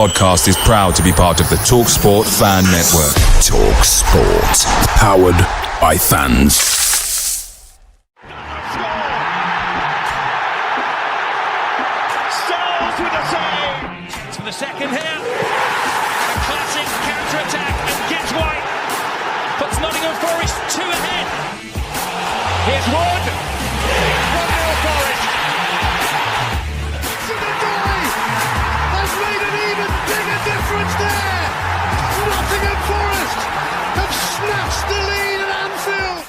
Podcast is proud to be part of the TalkSPORT Fan Network. TalkSPORT. Powered by fans. Styles with a save. To the second here. A classic counter-attack and gets White. Puts Nottingham Forest 2 ahead. Here's Wood. 1-0 Forest. Has made an even bigger difference there. Nottingham Forest have snatched the lead at Anfield.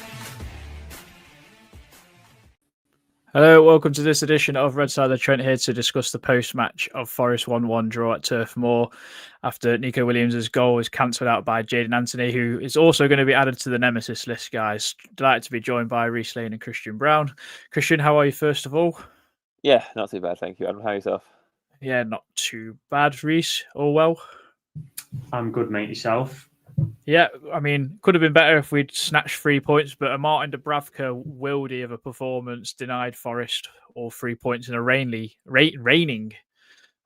Hello, welcome to this edition of Red Side of the Trent, here to discuss the post-match of Forest 1-1 draw at Turf Moor after Neco Williams' goal was cancelled out by Jayden Anthony, who is also going to be added to the nemesis list, guys. Delighted to be joined by Reece Lane and Christian Brown. Christian, how are you first of all? Yeah, not too bad, thank you. Adam, how are yourself? Yeah, not too bad, Reece. All well? I'm good, mate. Yourself? Yeah, I mean, could have been better if we'd snatched 3 points, but a Martin Dubravka Worldie of a performance denied Forest all 3 points in a raining,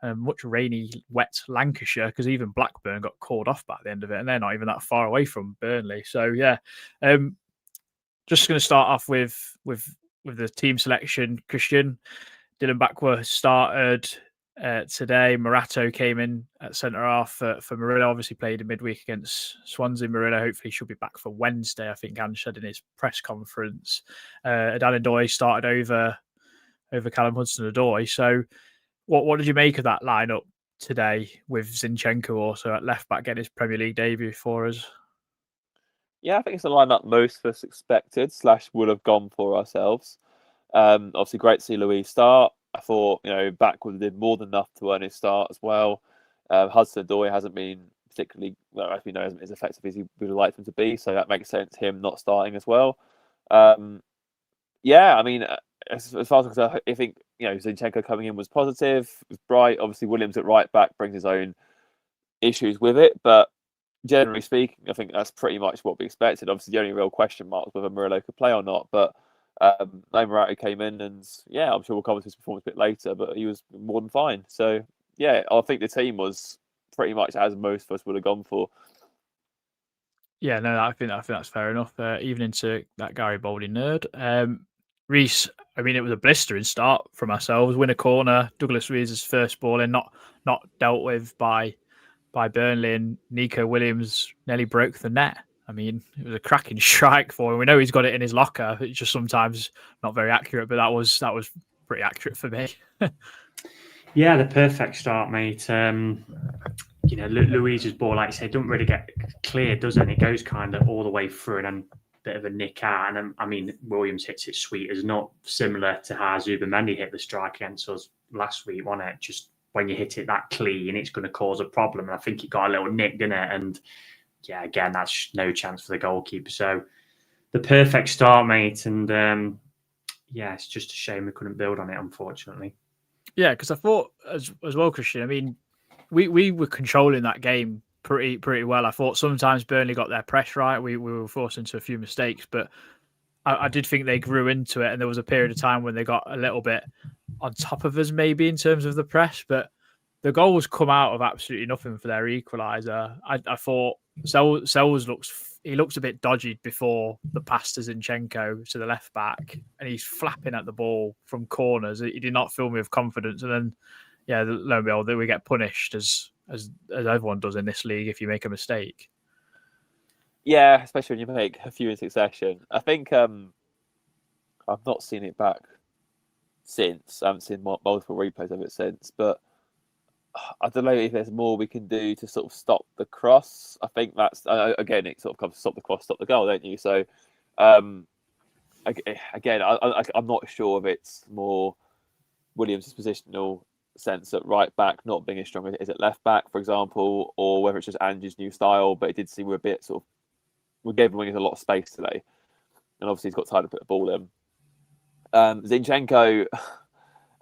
much rainy, wet Lancashire, because even Blackburn got called off by the end of it, and they're not even that far away from Burnley. So, yeah, just going to start off with the team selection. Christian, Dylan Backworth started today. Morato came in at centre-half for Murillo. Obviously played in midweek against Swansea. Murillo hopefully should be back for Wednesday, I think Ange said in his press conference. Adan started over Callum Hudson-Odoi. So what did you make of that lineup today, with Zinchenko also at left-back getting his Premier League debut for us? Yeah, I think it's the lineup most of us expected / would have gone for ourselves. Obviously great to see Luis start. I thought, Backwood did more than enough to earn his start as well. Hudson-Odoi hasn't been particularly, well, as we know, hasn't been as effective as he would have liked him to be, so that makes sense, him not starting as well. Yeah, I mean, as far as I'm concerned, I think, Zinchenko coming in was positive, was bright. Obviously, Williams at right back brings his own issues with it, but generally speaking, I think that's pretty much what we expected. Obviously, the only real question mark was whether Murillo could play or not, but Morato came in, and yeah, I'm sure we'll cover his performance a bit later, but he was more than fine. So yeah, I think the team was pretty much as most of us would have gone for. Yeah, no, I think that's fair enough. Even into that Gary Boldy nerd. Reece, I mean, it was a blistering start from ourselves. Win a corner, Douglas Luiz's first ball in, not dealt with by Burnley, and Neco Williams nearly broke the net. I mean, it was a cracking strike for him. We know he's got it in his locker. It's just sometimes not very accurate, but that was pretty accurate for me. Yeah, the perfect start, mate. Luiz's ball, like you say, doesn't really get cleared, does it? And it goes kind of all the way through, and then a bit of a nick out. And I mean, Williams hits it sweet. It's not similar to how Zubamendi hit the strike against us last week, wasn't it? Just when you hit it that clean, it's going to cause a problem. And I think he got a little nick, didn't it? And yeah, again, that's no chance for the goalkeeper. So the perfect start, mate. And yeah, it's just a shame we couldn't build on it, unfortunately. Yeah, because I thought as well, Christian, I mean, we were controlling that game pretty well. I thought sometimes Burnley got their press right. We were forced into a few mistakes, but I did think they grew into it. And there was a period of time when they got a little bit on top of us, maybe in terms of the press, but the goals come out of absolutely nothing for their equaliser. I thought Sells looks a bit dodgy before the pass to Zinchenko to the left back, and he's flapping at the ball from corners. He did not fill me with confidence, and then yeah, lo and behold, we get punished as everyone does in this league if you make a mistake. Yeah, especially when you make a few in succession. I think I've not seen it back since. I haven't seen multiple replays of it since, but I don't know if there's more we can do to sort of stop the cross. I think that's, again, it sort of comes to stop the cross, stop the goal, don't you? So, again, I'm not sure if it's more Williams' positional sense at right back not being as strong as it is at left back, for example, or whether it's just Ange's new style, but it did seem we're a bit sort of, we gave the wingers a lot of space today. And obviously he's got time to put the ball in. Zinchenko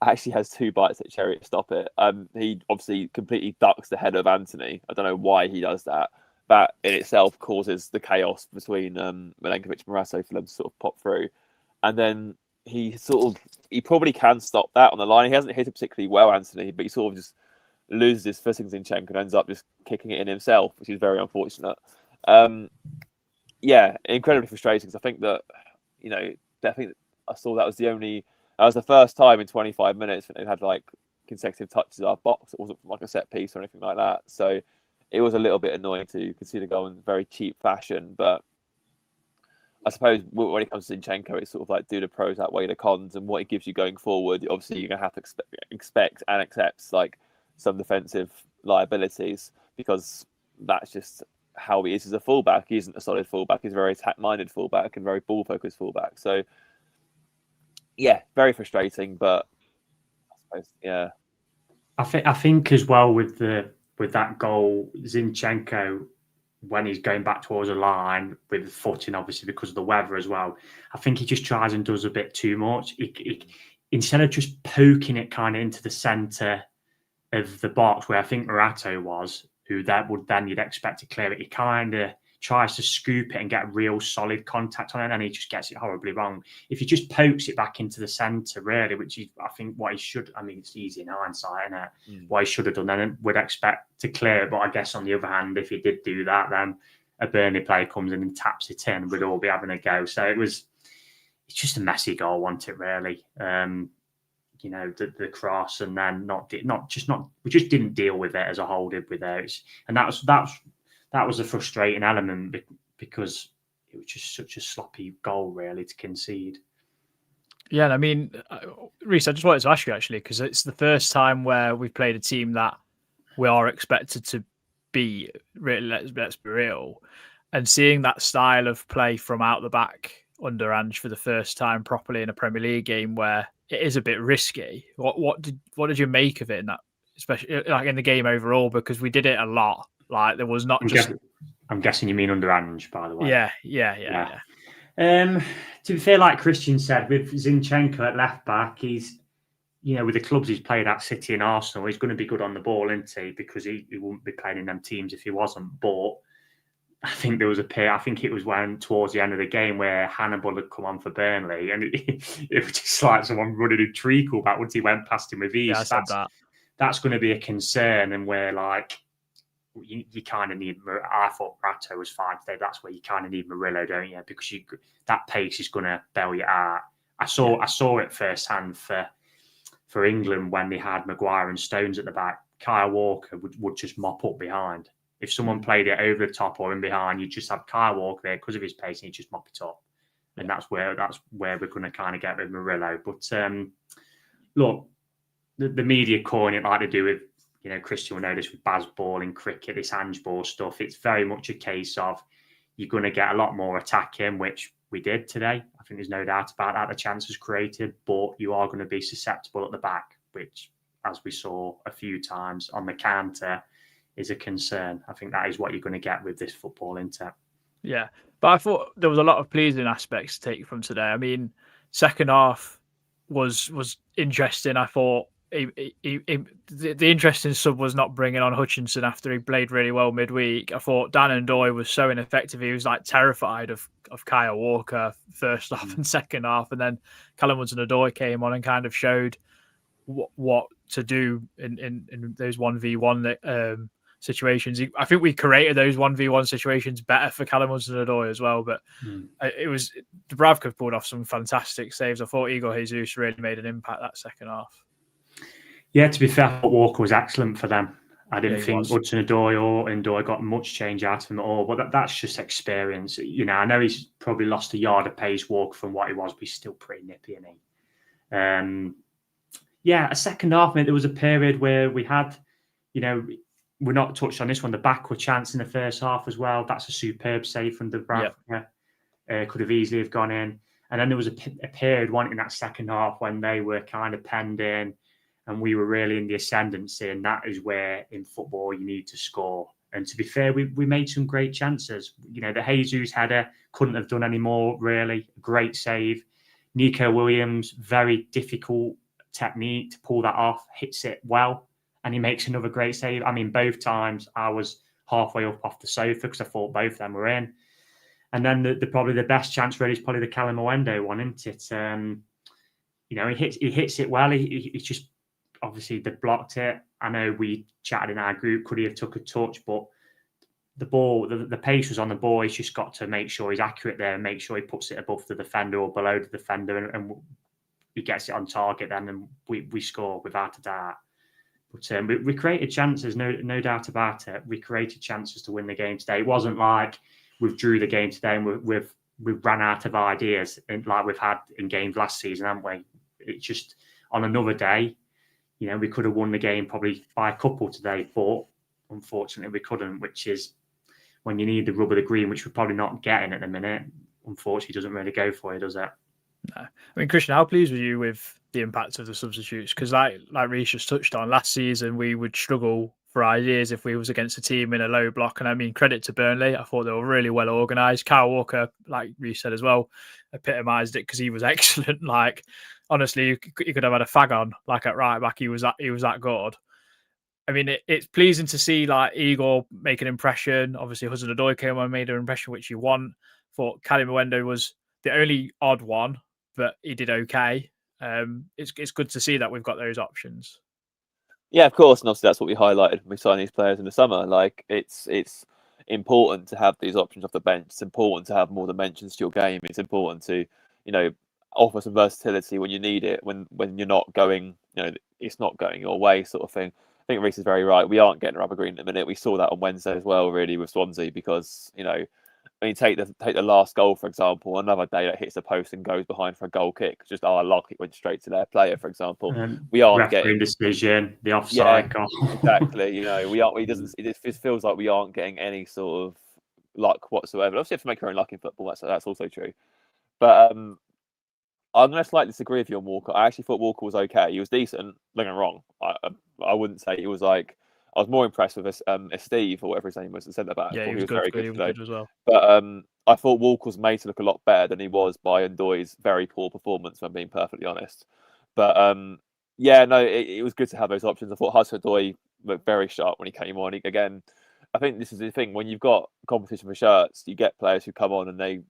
actually has 2 bites at cherry to stop it. He obviously completely ducks the head of Anthony. I don't know why he does that. That in itself causes the chaos between Milenkovic and Morato for them to sort of pop through. And then he probably can stop that on the line. He hasn't hit it particularly well, Anthony, but he sort of just loses his footing, Zinchenko, and ends up just kicking it in himself, which is very unfortunate. Yeah, incredibly frustrating, because I think that, definitely I saw that was the first time in 25 minutes that they had like consecutive touches of our box. It wasn't from like a set piece or anything like that. So it was a little bit annoying to concede a goal in very cheap fashion. But I suppose when it comes to Zinchenko, it's sort of like, do the pros outweigh the cons, and what it gives you going forward. Obviously, you're going to have to expect and accept like some defensive liabilities, because that's just how he is as a fullback. He isn't a solid fullback. He's a very attack-minded fullback and very ball-focused fullback. So yeah, very frustrating, but I suppose, yeah. I think as well with that goal, Zinchenko, when he's going back towards a line with footing, obviously because of the weather as well, I think he just tries and does a bit too much. He instead of just poking it kind of into the centre of the box where I think Morato was, who that would then you'd expect to clear it, he kind of tries to scoop it and get real solid contact on it, and he just gets it horribly wrong. If he just pokes it back into the centre, really, which is, I think, what he should, I mean, it's easy in hindsight, isn't it? What he should have done, then would expect to clear it. But I guess on the other hand, if he did do that, then a Burnley player comes in and taps it in, we'd all be having a go. So it's just a messy goal, wasn't it, really? The cross, and then we just didn't deal with it as a whole, did we there? And that was a frustrating element, because it was just such a sloppy goal, really, to concede. Yeah, and I mean, Reece, I just wanted to ask you, actually, because it's the first time where we've played a team that we are expected to be, really, let's be real, and seeing that style of play from out the back under Ange for the first time properly in a Premier League game, where it is a bit risky. What did you make of it in that, especially like in the game overall? Because we did it a lot. Like, there was not I'm guessing you mean under Ange, by the way. Yeah. To be fair, like Christian said, with Zinchenko at left back, he's, with the clubs he's played at, City and Arsenal, he's going to be good on the ball, isn't he? Because he wouldn't be playing in them teams if he wasn't. But I think there was I think it was when towards the end of the game where Hannibal had come on for Burnley, and it was just like someone running a treacle back once he went past him with ease. Yeah, I said that. That's going to be a concern, and where like you kind of need. I thought Morato was fine today. That's where you kind of need Murillo, don't you? Because that pace is going to bail you out. I saw it firsthand for England when they had Maguire and Stones at the back. Kyle Walker would just mop up behind. If someone played it over the top or in behind, you just have Kyle Walker there because of his pace, and he'd just mop it up. And that's where we're going to kind of get with Murillo. But look, the media calling it like they do with, Christian will know this with Baz Ball in cricket, this Ange Ball stuff. It's very much a case of you're going to get a lot more attacking, which we did today. I think there's no doubt about that. The chances created, but you are going to be susceptible at the back, which, as we saw a few times on the counter, is a concern. I think that is what you're going to get with this football, isn't it? Yeah, but I thought there was a lot of pleasing aspects to take from today. I mean, second half was interesting. I thought the interesting sub was not bringing on Hutchinson after he played really well midweek. I thought Dan and Doy was so ineffective. He was like terrified of Kyle Walker first half and second half, and then Callum Hudson-Odoi came on and kind of showed what to do in those 1v1 situations. I think we created those 1v1 situations better for Callum Hudson-Odoi as well, but it was Dubravka pulled off some fantastic saves. I thought Igor Jesus really made an impact that second half. Yeah, to be fair, I thought Walker was excellent for them. I didn't think Hudson-Odoi or Ndoi got much change out of him at all, but that's just experience. I know he's probably lost a yard of pace, Walker, from what he was, but he's still pretty nippy, isn't he? A second half, mate, there was a period where we had, we're not touched on this one, the backward chance in the first half as well. That's a superb save from Dubravka. Could have easily have gone in. And then there was a period, in that second half when they were kind of penned in and we were really in the ascendancy. And that is where in football you need to score. And to be fair, we made some great chances. The Jesus header couldn't have done any more, really. Great save. Neco Williams, very difficult technique to pull that off, hits it well, and he makes another great save. I mean, both times I was halfway up off the sofa because I thought both of them were in. And then probably the best chance really is probably the Callum Owendo one, isn't it? He hits it well. He's just, obviously they blocked it. I know we chatted in our group, could he have took a touch, but the ball, the pace was on the ball. He's just got to make sure he's accurate there and make sure he puts it above the defender or below the defender, and he gets it on target then, and we score without a doubt. But we created chances, no doubt about it. We created chances to win the game today. It wasn't like we've drew the game today and we've ran out of ideas like we've had in games last season, haven't we? It's just on another day, we could have won the game probably by a couple today, but unfortunately we couldn't, which is when you need the rub of the green, which we're probably not getting at the minute. Unfortunately, doesn't really go for you, does it? No. I mean, Christian, how pleased were you with the impact of the substitutes? Because like Reece just touched on, last season we would struggle for ideas if we was against a team in a low block. And I mean, credit to Burnley. I thought they were really well organised. Kyle Walker, like Reece said as well, epitomised it because he was excellent. Like, honestly, you could have had a fag on, like at right back. He was that good. I mean, it's pleasing to see like Igor make an impression. Obviously, Hudson-Odoi came on and made an impression, which you want. Thought Cali Mwendo was the only odd one, but he did okay. It's good to see that we've got those options. Yeah, of course, and obviously that's what we highlighted when we signed these players in the summer. Like, it's important to have these options off the bench. It's important to have more dimensions to your game. It's important to, offer some versatility when you need it. When you're not going, it's not going your way, sort of thing. I think Reece is very right. We aren't getting rubber green at the minute. We saw that on Wednesday as well, really, with Swansea, because I mean, take the last goal, for example, another day that hits the post and goes behind for a goal kick. Just luck, it went straight to their player, for example. We aren't getting decision, the offside goal. Exactly. We aren't. It just feels like we aren't getting any sort of luck whatsoever. Obviously, you have to make your own luck in football. That's also true. But I'm going to slightly disagree with you on Walker. I actually thought Walker was okay. He was decent. Don't get me wrong. I wouldn't say he was like. I was more impressed with Steve, or whatever his name was, the centre back. Yeah, he was very good today. as well. But I thought Walker was made to look a lot better than he was by Ndoye's very poor performance, if I'm being perfectly honest. But it was good to have those options. I thought Hudson-Odoi looked very sharp when he came on. Again, I think this is the thing. When you've got competition for shirts, you get players who come on and they,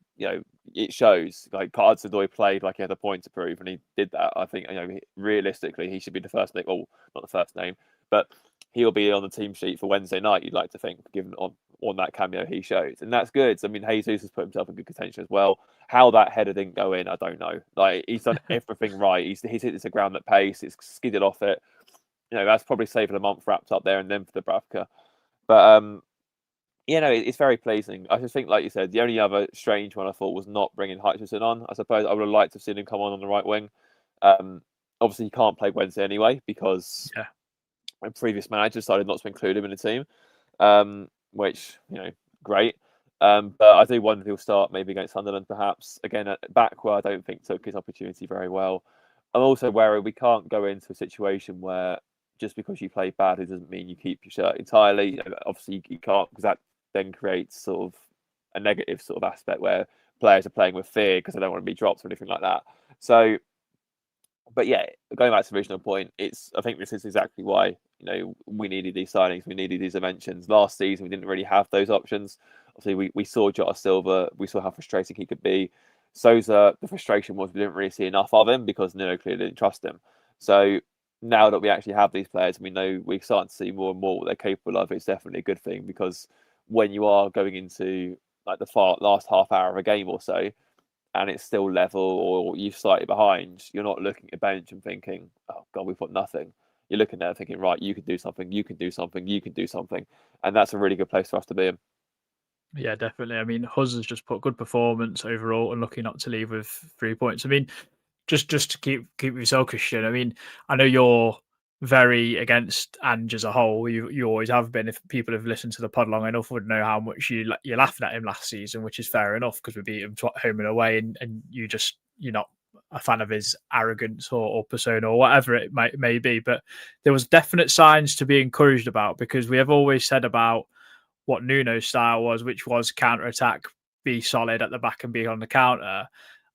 it shows. Like Hudson-Odoi played like he had a point to prove, and he did that. I think, realistically, he should be the first name. Well, not the first name, but he'll be on the team sheet for Wednesday night, you'd like to think, given on that cameo he showed. And that's good. I mean, Jesus has put himself in good contention as well. How that header didn't go in, I don't know. Like, he's done everything right. He's hit the ground at pace. It's skidded off it. That's probably saving a month wrapped up there and then for Dubravka. But, it's very pleasing. I just think, like you said, the only other strange one I thought was not bringing Hutchinson on. I suppose I would have liked to have seen him come on the right wing. Obviously, he can't play Wednesday anyway because... Yeah. My previous manager decided not to include him in the team, which, great. But I do wonder if he'll start maybe against Sunderland, perhaps. Again, at Backwell, I don't think took his opportunity very well. I'm also wary we can't go into a situation where just because you play badly doesn't mean you keep your shirt entirely. Obviously, you can't, because that then creates sort of a negative sort of aspect where players are playing with fear because they don't want to be dropped or anything like that. So, but yeah, going back to the original point, I think this is exactly why we needed these signings, we needed these dimensions. Last season, we didn't really have those options. Obviously, we saw Jota Silva, we saw how frustrating he could be. Sousa, the frustration was we didn't really see enough of him because Nuno clearly didn't trust him. So now that we actually have these players, we know we're starting to see more and more what they're capable of. It's definitely a good thing, because when you are going into like the last half hour of a game or so, and it's still level or you're slightly behind, you're not looking at a bench and thinking, oh God, we've got nothing. You're looking there thinking, right, you can do something, you can do something, you can do something. And that's a really good place for us to be in. Yeah, definitely. I mean, Huz has just put good performance overall and lucky not to leave with 3 points. I mean, just to keep yourself, Christian, I mean, I know you're very against Ange as a whole. You always have been. If people have listened to the pod long enough, would know how much you're laughing at him last season, which is fair enough because we beat him home and away, and you're not a fan of his arrogance or persona or whatever it may be. But there was definite signs to be encouraged about, because we have always said about what Nuno's style was, which was counter-attack, be solid at the back and be on the counter.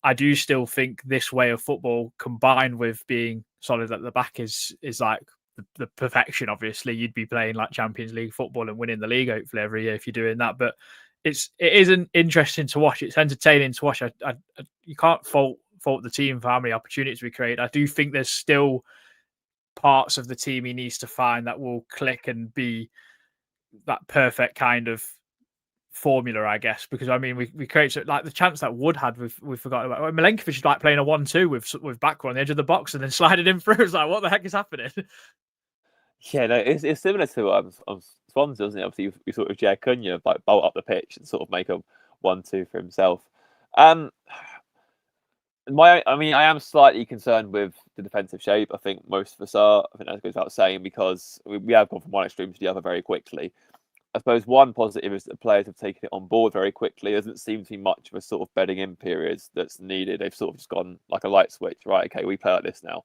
I do still think this way of football, combined with being solid at the back, is like the perfection. Obviously, you'd be playing like Champions League football and winning the league hopefully every year if you're doing that. But it isn't interesting to watch. It's entertaining to watch. You can't fault the team for how many opportunities we create. I do think there's still parts of the team he needs to find that will click and be that perfect kind of formula, I guess. Because I mean, we create like the chance that Wood had, we've forgotten about. Milenkovic is like playing a 1-2 with Backwell on the edge of the box and then sliding in through. It's like, what the heck is happening? Yeah, no, it's similar to Swansea, isn't it? Obviously, you sort of Jay Cunha like bolt up the pitch and sort of make a 1-2 for himself. I am slightly concerned with the defensive shape. I think most of us are. I think that goes without saying because we have gone from one extreme to the other very quickly. I suppose one positive is that the players have taken it on board very quickly. There doesn't seem to be much of a sort of bedding in period that's needed. They've sort of just gone like a light switch, right? Okay, we play like this now,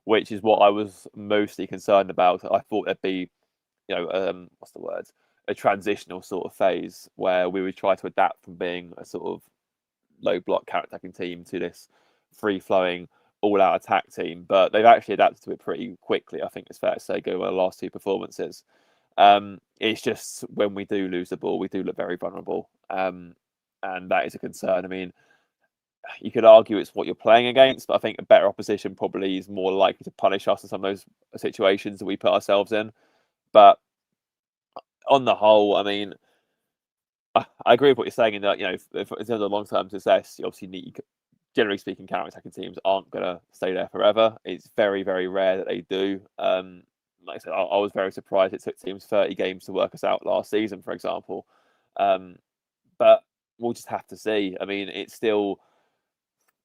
which is what I was mostly concerned about. I thought there'd be, what's the word? A transitional sort of phase where we would try to adapt from being a sort of low block counter-attacking team to this free-flowing, all-out attack team. But they've actually adapted to it pretty quickly, I think it's fair to say, given the last two performances. It's just when we do lose the ball, we do look very vulnerable. And that is a concern. I mean, you could argue it's what you're playing against, but I think a better opposition probably is more likely to punish us in some of those situations that we put ourselves in. But on the whole, I mean, I agree with what you're saying in that, if in terms of long-term success, you obviously need, generally speaking, counter-attacking teams aren't going to stay there forever. It's very, very rare that they do. Like I said, I was very surprised it took teams 30 games to work us out last season, for example. But we'll just have to see. I mean, it's still,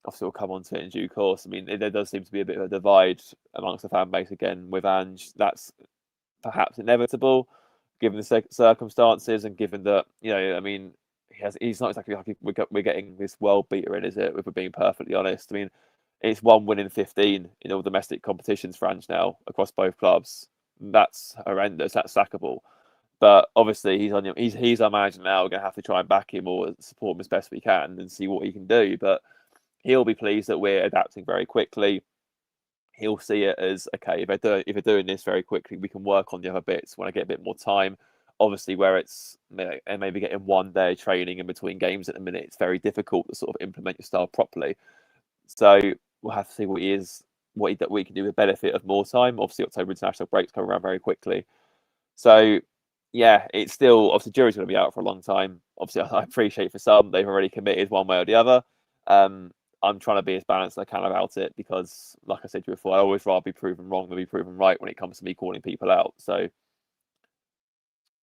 obviously we'll come on to it in due course. I mean, there does seem to be a bit of a divide amongst the fan base again with Ange. That's perhaps inevitable, given the circumstances and given that, I mean, he's not exactly like we're getting this world beater in, is it? If we're being perfectly honest. I mean, it's 1 win in 15 in all domestic competitions for Ange now across both clubs. That's horrendous. That's sackable. But obviously, he's our manager now. We're going to have to try and back him or support him as best we can and see what he can do. But he'll be pleased that we're adapting very quickly. He'll see it as, okay, if they're doing this very quickly, we can work on the other bits when I get a bit more time. Obviously, where it's maybe getting 1 day training in between games at the minute, it's very difficult to sort of implement your style properly. So we'll have to see what we can do with the benefit of more time. Obviously, October international breaks come around very quickly. So, yeah, it's still, obviously, jury's going to be out for a long time. Obviously, I appreciate for some, they've already committed one way or the other. I'm trying to be as balanced as I can about it because, like I said to you before, I always rather be proven wrong than be proven right when it comes to me calling people out. So,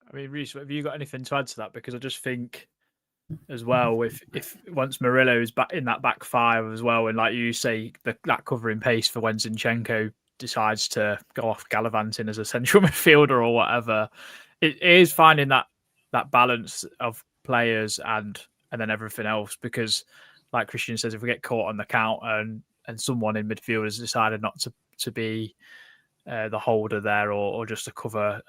I mean, Reece, have you got anything to add to that? Because I just think, as well, if once Murillo is back in that back five as well, and like you say, that covering pace for when Zinchenko decides to go off gallivanting as a central midfielder or whatever, it is finding that balance of players and then everything else. Because, like Christian says, if we get caught on the count and someone in midfield has decided not to be the holder there or just to cover,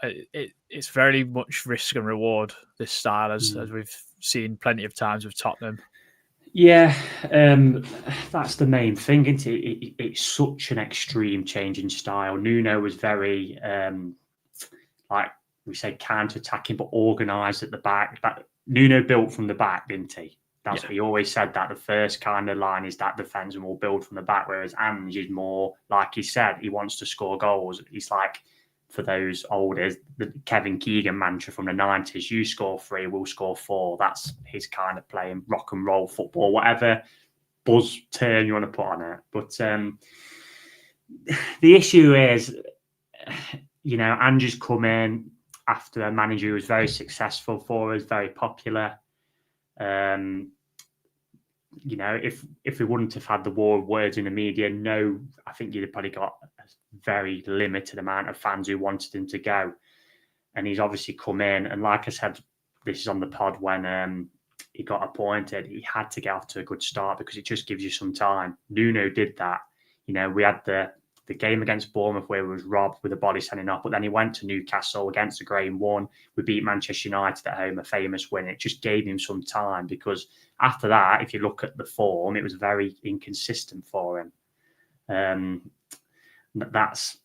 it's very much risk and reward, this style, as we've seen plenty of times with Tottenham. Yeah, that's the main thing, isn't it? It's such an extreme change in style. Nuno was very, like we say, counter-attacking, but organised at the back. Nuno built from the back, didn't he? That's what he always said, that the first kind of line is that defence and we'll build from the back, whereas Ange is more, like he said, he wants to score goals. He's like, for those older, the Kevin Keegan mantra from the 90s, you score 3, we'll score 4. That's his kind of playing rock and roll football, whatever buzz term you want to put on it. But the issue is, Ange's come in after a manager who was very successful for us, very popular. If we wouldn't have had the war of words in the media, I think you'd have probably got a very limited amount of fans who wanted him to go. And he's obviously come in, and like I said, this is on the pod, when he got appointed, he had to get off to a good start because it just gives you some time. Nuno did that. We had the game against Bournemouth where we was robbed with a body sending off, but then he went to Newcastle against the Graham, won. We beat Manchester United at home, a famous win. It just gave him some time because after that, if you look at the form, it was very inconsistent for him. That's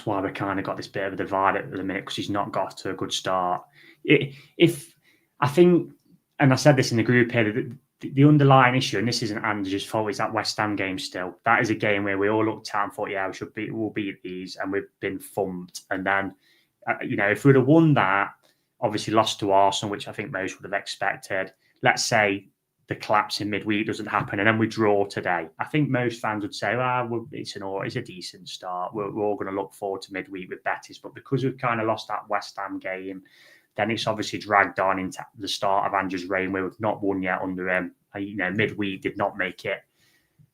why we kind of got this bit of a divide at the minute, because he's not got to a good start. I think, and I said this in the group here, the underlying issue, and this isn't Ange's fault, is that West Ham game still. That is a game where we all looked at and thought, yeah, we'll beat these, and we've been thumped. And then, if we'd have won that, obviously lost to Arsenal, which I think most would have expected. Let's say the collapse in midweek doesn't happen, and then we draw today. I think most fans would say, it's a decent start. We're all going to look forward to midweek with Betis. But because we've kind of lost that West Ham game, then it's obviously dragged on into the start of Ange's reign, where we've not won yet under him. Midweek did not make it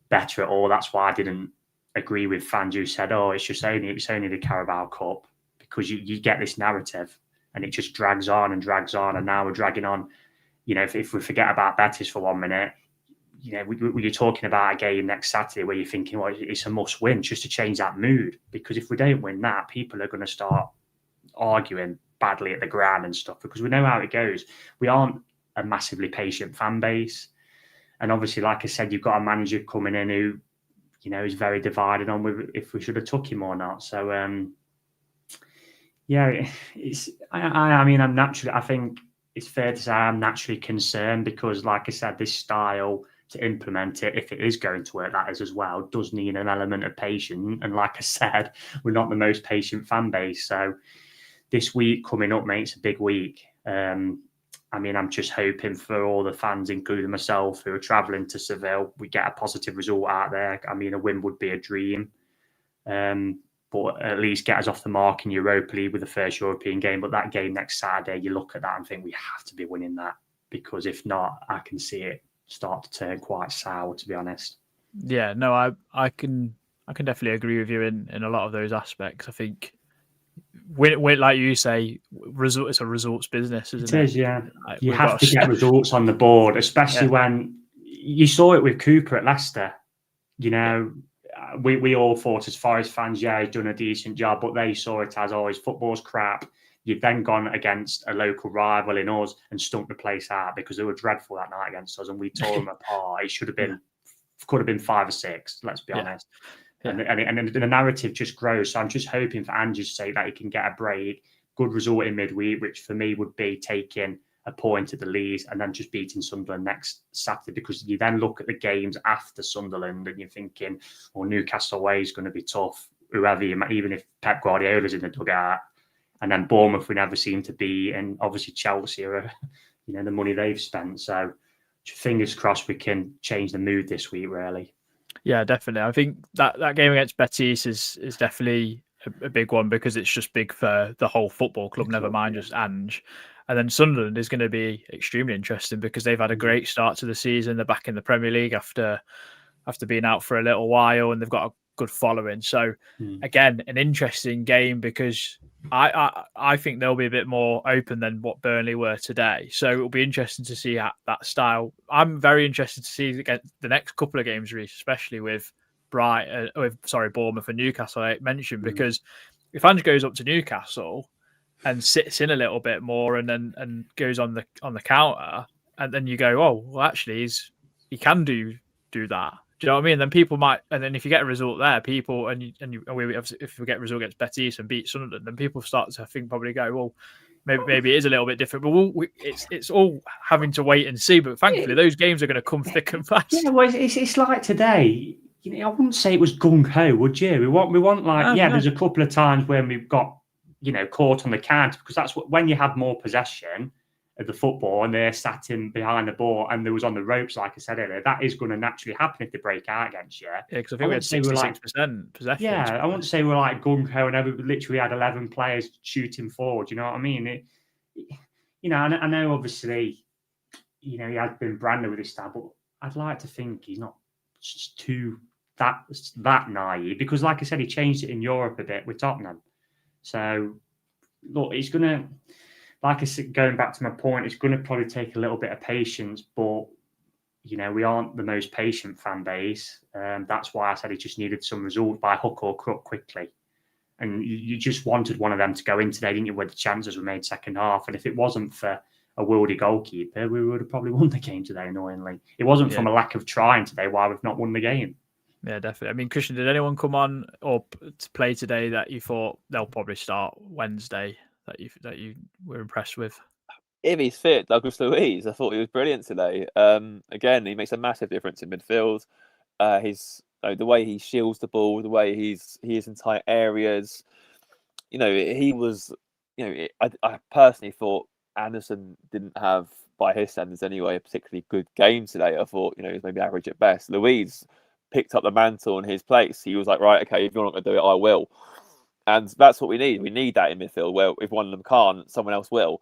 better at all. That's why I didn't agree with fans who said, it's only the Carabao Cup, because you get this narrative and it just drags on, and now we're dragging on. If we forget about Betis for 1 minute, you're talking about a game next Saturday where you're thinking, well, it's a must win just to change that mood, because if we don't win that, people are going to start arguing badly at the ground and stuff, because we know how it goes. We aren't a massively patient fan base, and obviously, like I said, you've got a manager coming in who is very divided on if we should have took him or not. So I think it's fair to say I'm naturally concerned, because like I said, this style, to implement it, if it is going to work, that is as well, does need an element of patience. And like I said, we're not the most patient fan base. So this week coming up, mate, it's a big week. I'm just hoping for all the fans, including myself, who are travelling to Seville, we get a positive result out there. A win would be a dream. But at least get us off the mark in Europa League with the first European game. But that game next Saturday, you look at that and think we have to be winning that, because if not, I can see it start to turn quite sour, to be honest. Yeah, no, I can definitely agree with you in a lot of those aspects. I think, like you say, it's a results business, isn't it? It is, yeah. You have to get results on the board, especially when you saw it with Cooper at Leicester. We all thought, as Forest fans, he's done a decent job, but they saw it as always, football's crap. You've then gone against a local rival in us and stumped the place out, because they were dreadful that night against us, and we tore them apart. It could have been 5 or 6, let's be honest. Yeah. And the narrative just grows. So I'm just hoping for Ange's sake that he can get a break, good result in midweek, which for me would be taking a point at the Leeds and then just beating Sunderland next Saturday, because you then look at the games after Sunderland and you're thinking, Newcastle away is going to be tough, whoever even if Pep Guardiola's in the dugout. And then Bournemouth we never seem to be, and obviously Chelsea are, the money they've spent. So fingers crossed we can change the mood this week, really. Yeah, definitely. I think that game against Betis is definitely a big one, because it's just big for the whole football club, never mind just Ange. And then Sunderland is going to be extremely interesting, because they've had a great start to the season. They're back in the Premier League after being out for a little while, and they've got a good following. So again, an interesting game, because I think they'll be a bit more open than what Burnley were today. So it'll be interesting to see that style. I'm very interested to see the next couple of games, Reece, especially with Bournemouth and Newcastle I mentioned, because if Ange goes up to Newcastle and sits in a little bit more and goes on the counter, and then you go, actually he can do that. Do you know what I mean? Then people might, and then if you get a result there, people if we get a result against Betis and beat Sunderland, then people start to probably go, maybe it is a little bit different. But it's all having to wait and see. But thankfully, those games are going to come thick and fast. Yeah, well, it's like today. I wouldn't say it was gung ho, would you? We want there's a couple of times when we've got caught on the counter, because that's when you have more possession of the football and they're sat in behind the ball and there was on the ropes, like I said earlier. That is going to naturally happen if they break out against you. Yeah, because I think we had 66% possession. Yeah, I wouldn't say we're like gung ho and we literally had 11 players shooting forward. You know what I mean? I know obviously, he has been branded with his style, but I'd like to think he's not just too that naive, because like I said, he changed it in Europe a bit with Tottenham. So look, it's going to, like I said, going back to my point, it's going to probably take a little bit of patience, but we aren't the most patient fan base. That's why I said he just needed some result by hook or crook quickly. And you just wanted one of them to go in today, didn't you, where the chances were made second half. And if it wasn't for a Worldie goalkeeper, we would have probably won the game today, annoyingly. It wasn't from a lack of trying today why we've not won the game. Yeah, definitely. I mean, Christian, did anyone come on or to play today that you thought they'll probably start Wednesday that you were impressed with? if he's fit, Douglas Luiz, I thought he was brilliant today. Again, he makes a massive difference in midfield. The way he shields the ball, the way he is in tight areas. He was. I personally thought Anderson didn't have, by his standards anyway, a particularly good game today. I thought, he was maybe average at best. Luiz picked up the mantle in his place. He was like, right, okay, if you're not going to do it, I will. And that's what we need. We need that in midfield, where if one of them can't, someone else will.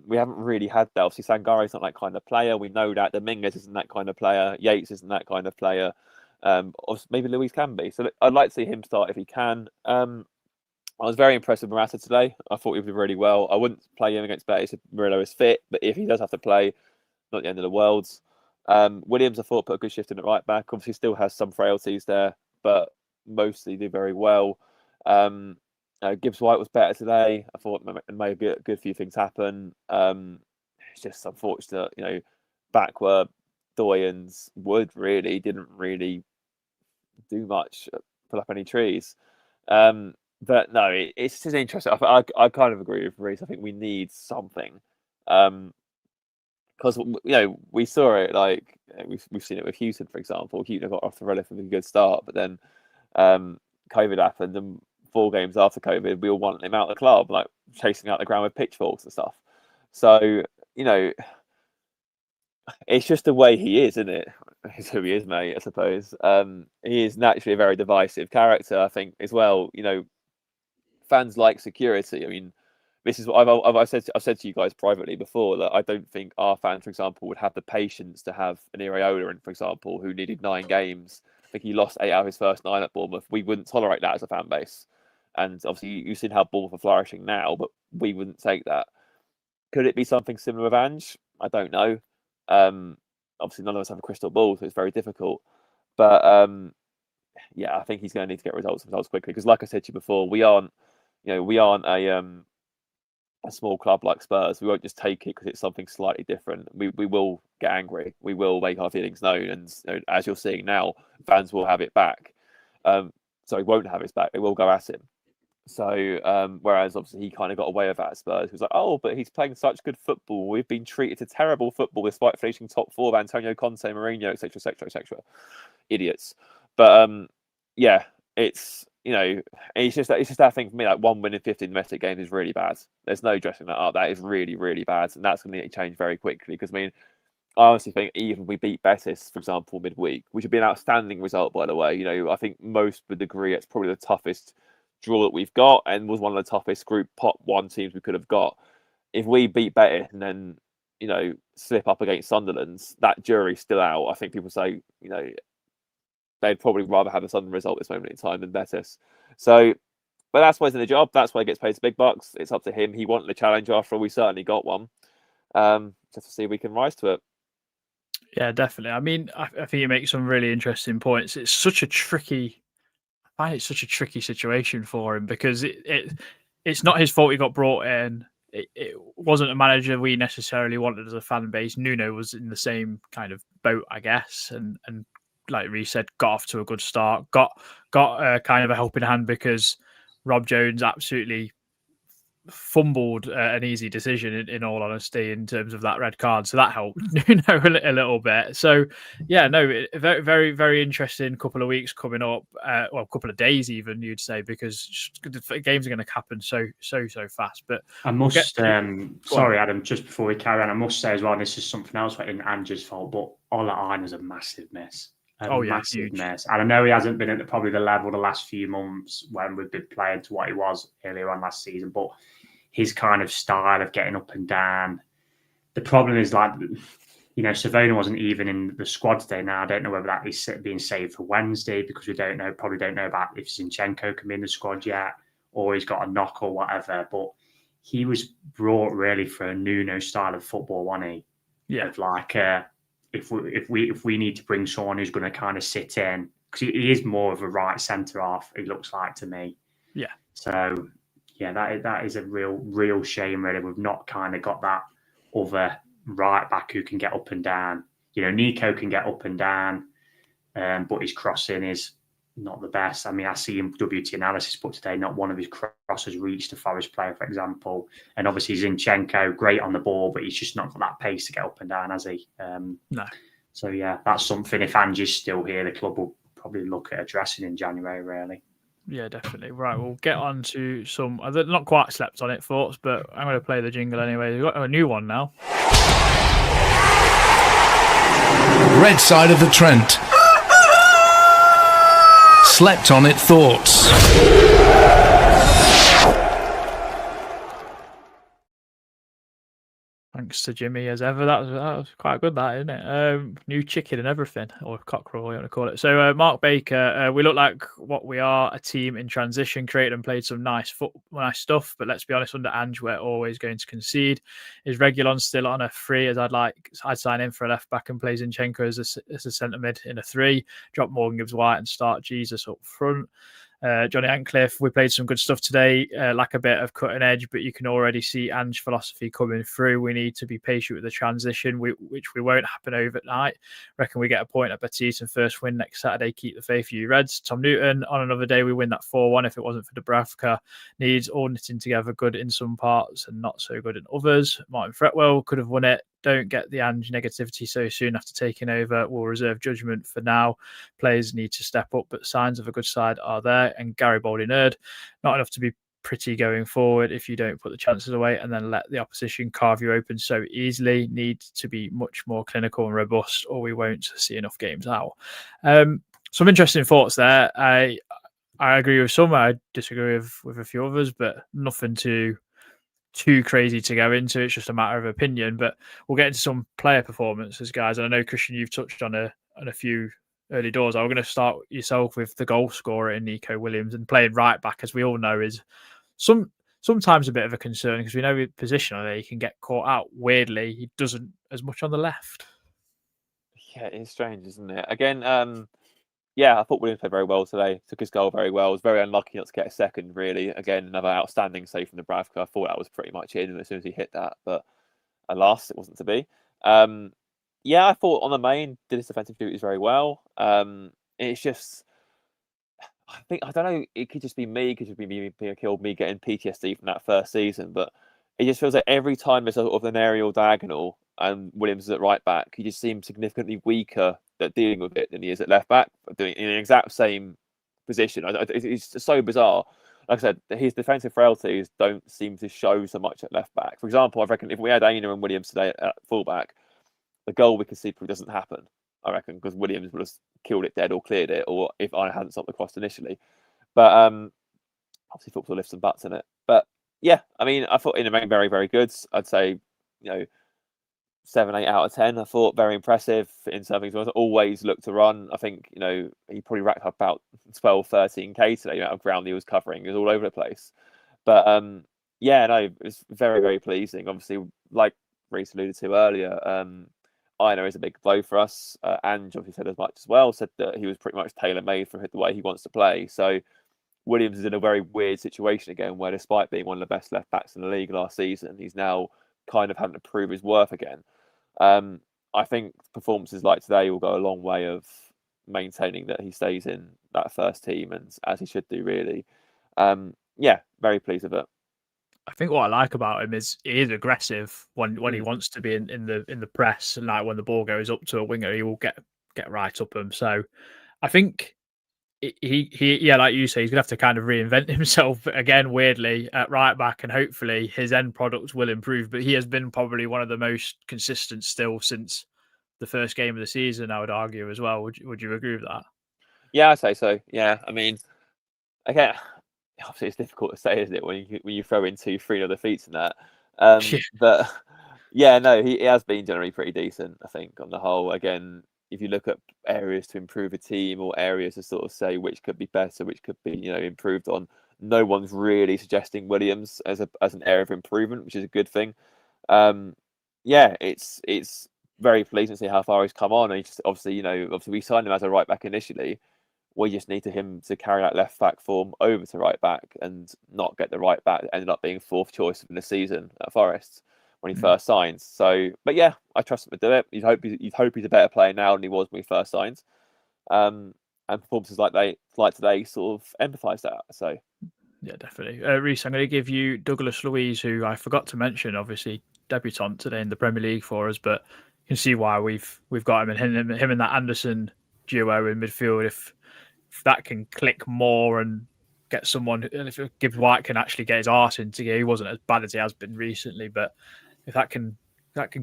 We haven't really had that. Obviously, Sangare's not that kind of player. We know that. Dominguez isn't that kind of player. Yates isn't that kind of player. Maybe Luiz can be. So I'd like to see him start if he can. I was very impressed with Morata today. I thought he did really well. I wouldn't play him against Betis if Murillo is fit, but if he does have to play, not the end of the world. Williams, I thought, put a good shift in at right back. Obviously, still has some frailties there, but mostly did very well. Gibbs White was better today. I thought it made a good few things happen. It's just unfortunate, back where Doy and Wood really didn't really do much, pull up any trees. But no, it's just interesting. I kind of agree with Reece. I think we need something, because we saw it. Like we've seen it with Houston, for example. Houston got off to a relatively good start, but then COVID happened, and 4 games after COVID, we all wanted him out of the club, like chasing out the ground with pitchforks and stuff. So it's just the way he is, isn't it? It's who he is, mate. I suppose he is naturally a very divisive character. I think as well. Fans like security. I mean, this is what I've said to you guys privately before, that I don't think our fans, for example, would have the patience to have an Iraola in, for example, who needed 9 games. I think he lost 8 out of his first 9 at Bournemouth. We wouldn't tolerate that as a fan base. And obviously, you've seen how Bournemouth are flourishing now, but we wouldn't take that. Could it be something similar with Ange? I don't know. Obviously, none of us have a crystal ball, so it's very difficult. But yeah, I think he's going to need to get results quickly, because, like I said to you before, we aren't a small club like Spurs. We won't just take it because it's something slightly different. We will get angry. We will make our feelings known, and as you're seeing now, fans will have it back. He won't have his back. They will go at him. So whereas obviously he kind of got away with that at Spurs. He was like, oh, but he's playing such good football. We've been treated to terrible football despite finishing top 4 of Antonio Conte, Mourinho, etc., etc., etc. Idiots. But yeah, it's it's just that thing for me. Like 1 win in 15 domestic games is really bad. There's no dressing that up. That is really, really bad, and that's going to need to change very quickly. Because I honestly think even if we beat Betis, for example, midweek, which would be an outstanding result, by the way. I think most would agree it's probably the toughest draw that we've got, and was one of the toughest Group Pot 1 teams we could have got. If we beat Betis and then slip up against Sunderland, that jury's still out. I think people say they'd probably rather have a Sunderland result at this moment in time than Betis. So, but that's why he's in the job. That's why he gets paid his big bucks. It's up to him. He wanted a challenge after all. We certainly got one. Just to see if we can rise to it. Yeah, definitely. I mean, I think you make some really interesting points. I find it such a tricky situation for him, because it's not his fault he got brought in. It wasn't a manager we necessarily wanted as a fan base. Nuno was in the same kind of boat, I guess, and like Reece said, got off to a good start. Got kind of a helping hand because Rob Jones absolutely fumbled an easy decision, in all honesty, in terms of that red card. So that helped a little bit. So yeah, no, very, very, very interesting couple of weeks coming up. Well, a couple of days even, you'd say, because the games are going to happen so fast. But I must, sorry, Adam, just before we carry on, I must say as well, this is something else in Ange's fault, but Ola Aina's a massive miss. Massive mess. And I know he hasn't been at probably the level the last few months when we've been playing to what he was earlier on last season, but his kind of style of getting up and down. The problem is, Savona wasn't even in the squad today. Now, I don't know whether that is being saved for Wednesday, because we probably don't know about if Zinchenko can be in the squad yet, or he's got a knock or whatever. But he was brought really for a Nuno style of football, wasn't he? Yeah. Of if we need to bring someone who's going to kind of sit in, because he is more of a right centre half, it looks like to me. Yeah. So yeah, that is a real shame, really. We've not kind of got that other right back who can get up and down. Neco can get up and down, but his crossing is not the best. I mean, I see in WT analysis put today, not one of his crosses reached a Forest player, for example. And obviously Zinchenko, great on the ball, but he's just not got that pace to get up and down, has he? No. So, yeah, that's something. If Ange's still here, the club will probably look at addressing in January, really. Yeah, definitely. Right, we'll get on to some, not quite slept on it thoughts, but I'm going to play the jingle anyway. We've got a new one now. Red side of the Trent. Slept on it thoughts. Thanks to Jimmy as ever. That was quite good, that, isn't it? New chicken and everything, or cockerel, you want to call it. So, Mark Baker, we look like what we are, a team in transition, created and played some nice stuff. But let's be honest, under Ange, we're always going to concede. Is Reguilon still on a 3? As I'd sign in for a left back and play Zinchenko as a centre mid in a 3. Drop Morgan Gibbs White and start Jesus up front. Johnny Antcliffe, we played some good stuff today, like a bit of cutting edge, but you can already see Ange philosophy coming through. We need to be patient with the transition, which we won't happen overnight. Reckon we get a point at Betis and first win next Saturday. Keep the faith, you Reds. Tom Newton, on another day, we win that 4-1 if it wasn't for Dubravka. Needs all knitting together, good in some parts and not so good in others. Martin Fretwell could have won it. Don't get the Ange negativity so soon after taking over. We'll reserve judgment for now. Players need to step up, but signs of a good side are there. And Gary Baldy Nerd, not enough to be pretty going forward if you don't put the chances away and then let the opposition carve you open so easily. Need to be much more clinical and robust, or we won't see enough games out. Some interesting thoughts there. I agree with some. I disagree with a few others, but nothing too crazy to go into. It's just a matter of opinion, but we'll get into some player performances, guys. And I know, Christian, you've touched on a few early doors. I'm going to start yourself with the goal scorer in Neco Williams, and playing right back, as we all know, is sometimes a bit of a concern because we know with positionally he can get caught out. Weirdly, he doesn't as much on the left. Yeah, it's strange, isn't it? Again, yeah, I thought Williams played very well today. Took his goal very well. Was very unlucky not to get a second, really. Again, another outstanding save from Dubravka. I thought that was pretty much in as soon as he hit that, but alas, it wasn't to be. Yeah, I thought on the main did his defensive duties very well. It's just, I don't know. It could just be me. It could just be me being killed, me getting PTSD from that first season. But it just feels like every time there's a sort of an aerial diagonal and Williams is at right back, he just seems significantly weaker at dealing with it than he is at left back, doing in the exact same position. It's so bizarre. Like I said, his defensive frailties don't seem to show so much at left back. For example, I reckon if we had Aina and Williams today at full back, the goal we could see probably doesn't happen. I reckon because Williams would have killed it dead or cleared it, or if I hadn't stopped the cross initially. But obviously football lifts and butts in it. But yeah, I mean, I thought in the main very, very good. I'd say, 7, 8 out of 10. I thought very impressive in some things. I always look to run. I think, he probably racked up about 12, 13K today, the amount of ground he was covering. It was all over the place. But yeah, no, it was very, very pleasing. Obviously, like Reece alluded to earlier, Aina is a big blow for us. Ange obviously said as much as well, said that he was pretty much tailor-made for the way he wants to play. So Williams is in a very weird situation again, where despite being one of the best left-backs in the league last season, he's now kind of having to prove his worth again. I think performances like today will go a long way of maintaining that he stays in that first team, and as he should do, really. Yeah, very pleased with it. I think what I like about him is he is aggressive when he wants to be in the press, and like when the ball goes up to a winger, he will get right up him. So I think he like you say, he's gonna have to kind of reinvent himself again, weirdly, at right back, and hopefully his end product will improve. But he has been probably one of the most consistent still since the first game of the season, I would argue as well. Would you agree with that? Yeah, I'd say so. Yeah, I mean, again, obviously it's difficult to say, isn't it, when you throw in 2-3 defeats in that. But yeah, no, he has been generally pretty decent, I think, on the whole. Again, if you look at areas to improve a team or areas to sort of say which could be better, which could be improved on, no one's really suggesting Williams as an area of improvement, which is a good thing. Yeah, it's very pleasing to see how far he's come on. And he just, obviously we signed him as a right back initially. We just need him to carry that left back form over to right back and not get the right back that ended up being fourth choice in the season at Forest when he first signed. So, but yeah, I trust him to do it. You'd hope he's a better player now than he was when he first signed. and performances like today sort of empathise that. So yeah, definitely. Reece, I'm going to give you Douglas Luiz, who I forgot to mention, obviously debutant today in the Premier League for us, but you can see why we've got him, and him and that Anderson duo in midfield. If that can click more and get someone, and if Gibbs White can actually get his arse into gear, he wasn't as bad as he has been recently, but if that can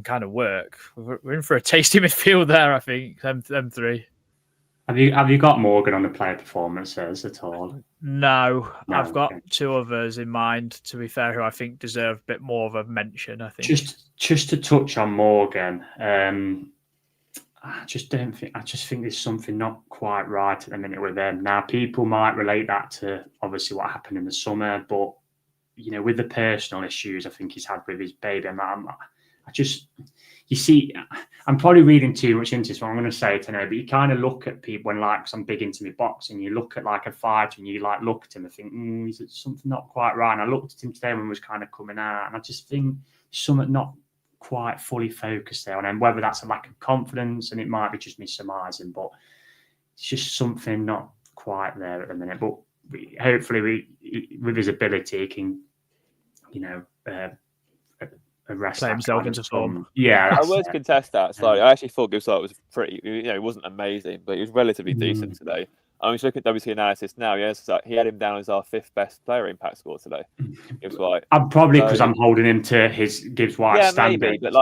kind of work, we're in for a tasty midfield there. I think them three. Have you got Morgan on the player performances at all? No, I've got Okay. two others in mind, to be fair, who I think deserve a bit more of a mention. I think Just to touch on Morgan, I just think there's something not quite right at the minute with him. Now, people might relate that to obviously what happened in the summer, but with the personal issues I think he's had with his baby, I'm probably reading too much into this, what I'm going to say today, but you kind of look at people when, like, 'cause I'm big into my boxing, you look at like a fighter and you like look at him and think, is it something not quite right? And I looked at him today when he was kind of coming out, and I just think something not quite fully focused there on him, whether that's a lack of confidence, and it might be just me surmising, but it's just something not quite there at the minute. But hopefully with his ability, he can, arrest play himself into form. Yeah, I would contest that slightly. I actually thought Gibbs White was pretty. It wasn't amazing, but he was relatively decent today. I'm just looking at WC analysis now. Yes, he had him down as our 5th best player impact score today. Gibbs White. I'm probably because I'm holding him to his Gibbs White standard. Maybe, but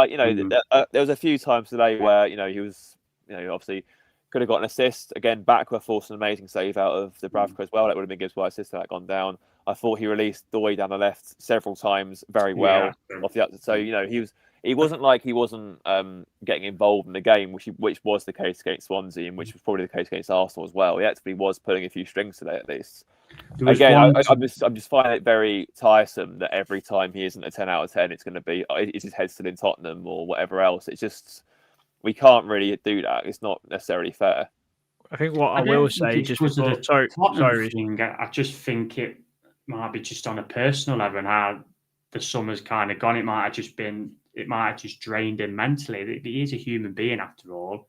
there was a few times today where he was, obviously could have got an assist. Again, Bakwa forced an amazing save out of Dubravka as well. That would have been Gibbs White's assist that gone down. I thought he released Doy down the left several times very well off the outside. So he wasn't like he wasn't getting involved in the game, which was the case against Swansea, and which was probably the case against Arsenal as well. He actually was pulling a few strings today, at least. Again, I'm just finding it very tiresome that every time he isn't a 10 out of 10, it's going to be is his head still in Tottenham or whatever else. It's just we can't really do that. It's not necessarily fair. I think what I will say, just before, sorry, I just think it might be just on a personal level and how the summer's kind of gone. It might have just drained him mentally. He is a human being after all.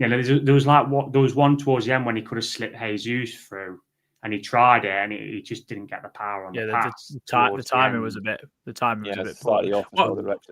There was one towards the end when he could have slipped Jesus through, and he tried it, and he just didn't get the power on the pass. The timing was a bit slightly off.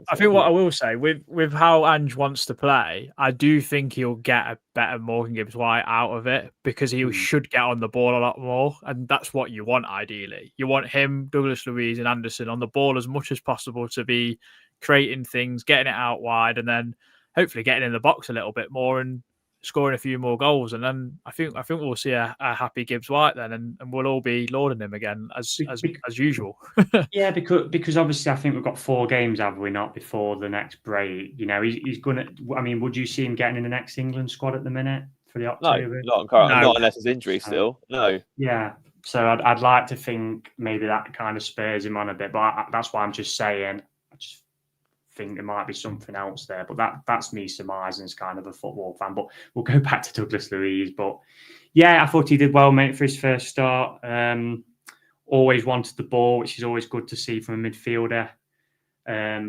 I think what I will say with how Ange wants to play, I do think he'll get a better Morgan Gibbs White out of it, because he should get on the ball a lot more, and that's what you want ideally. You want him, Douglas Luiz, and Anderson on the ball as much as possible to be creating things, getting it out wide, and then hopefully getting in the box a little bit more and scoring a few more goals, and then I think we'll see a happy Gibbs White then, and we'll all be lauding him again as usual. Yeah, because obviously I think we've got 4 games, have we not, before the next break? He's gonna. I mean, would you see him getting in the next England squad at the minute for the October? No, not unless his injury still. No. Yeah, so I'd like to think maybe that kind of spurs him on a bit, but that's why I'm just saying. I just think there might be something else there, but that's me surmising as kind of a football fan. But we'll go back to Douglas Luiz. But yeah, I thought he did well, mate, for his first start. Always wanted the ball, which is always good to see from a midfielder.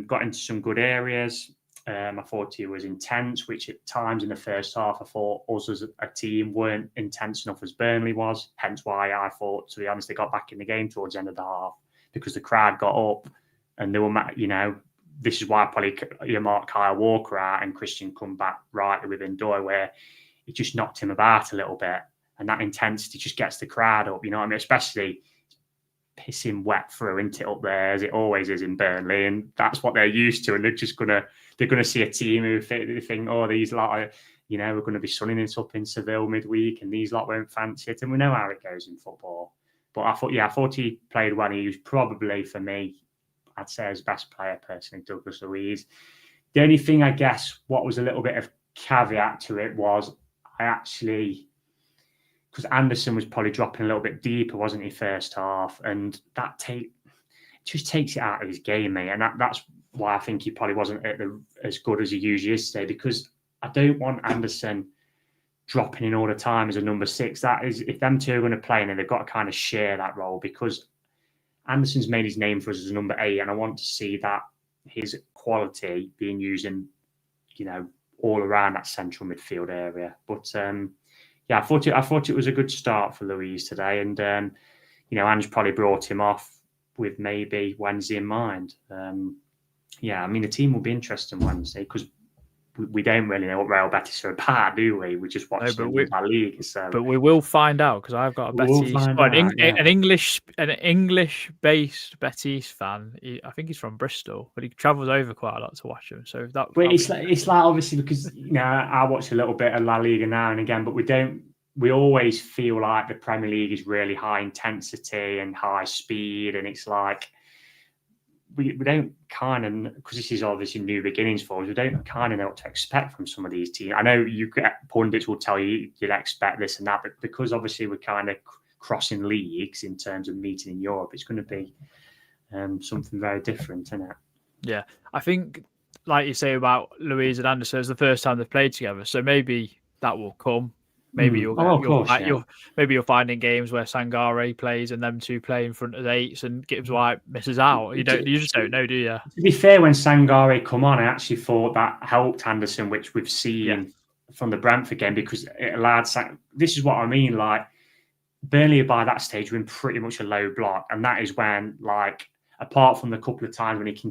Got into some good areas. I thought he was intense, which at times in the first half, I thought us as a team weren't intense enough as Burnley was. Hence why I thought, to be honest, they got back in the game towards the end of the half, because the crowd got up and they were, this is why I probably earmarked Kyle Walker out and Christian come back rightly within Doy, where it just knocked him about a little bit. And that intensity just gets the crowd up, you know what I mean? Especially pissing wet through, isn't it, up there, as it always is in Burnley. And that's what they're used to. And they're just gonna see a team who think, oh, these lot, we're going to be sunning it up in Seville midweek, and these lot won't fancy it. And we know how it goes in football. But I thought he played well. He was probably, for me, I'd say his best player personally, Douglas Luiz. The only thing, I guess, what was a little bit of caveat to it was because Anderson was probably dropping a little bit deeper, wasn't he, first half? And that just takes it out of his game, mate. And that's why I think he probably wasn't as good as he usually is today, because I don't want Anderson dropping in all the time as a number 6. That is, if them two are going to play, and they've got to kind of share that role, because Anderson's made his name for us as a number 8, and I want to see that his quality being used in, all around that central midfield area. But yeah, I thought it was a good start for Luiz today, and Ange probably brought him off with maybe Wednesday in mind. Yeah, I mean the team will be interesting Wednesday because we don't really know what Real Betis are about, do we? We just watch them in La Liga. So, but we will find out because I've got a Betis, an English-based Betis fan. I think he's from Bristol, but he travels over quite a lot to watch them. So that. But it's like obviously because I watch a little bit of La Liga now and again, but we don't. We always feel like the Premier League is really high intensity and high speed, and it's like. We don't kind of, because this is obviously new beginnings for us, we don't kind of know what to expect from some of these teams. I know pundits will tell you you'd expect this and that, but because obviously we're kind of crossing leagues in terms of meeting in Europe, it's going to be something very different, isn't it? Yeah, I think, like you say about Luiz and Anderson, it's the first time they've played together, so maybe that will come. Maybe maybe you'll find in games where Sangare plays and them two play in front of the eights and Gibbs White misses out. You just don't know, do you? To be fair, when Sangare come on, I actually thought that helped Anderson, which we've seen from the Brentford game, because it allowed. This is what I mean. Like Burnley by that stage were in pretty much a low block, and that is when, like, apart from the couple of times when he can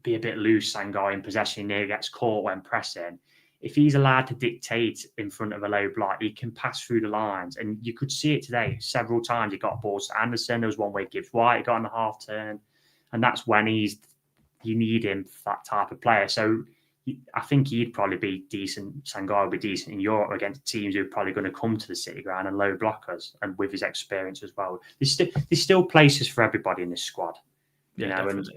be a bit loose, Sangare in possession, near gets caught when pressing. If he's allowed to dictate in front of a low block, he can pass through the lines. And you could see it today several times. He got balls to Anderson. There was one where Gibbs White, he got on the half turn. And that's when you need him for that type of player. So I think he'd probably be decent. Sangare would be decent in Europe against teams who are probably going to come to the City ground and low blockers, and with his experience as well. There's still places for everybody in this squad. And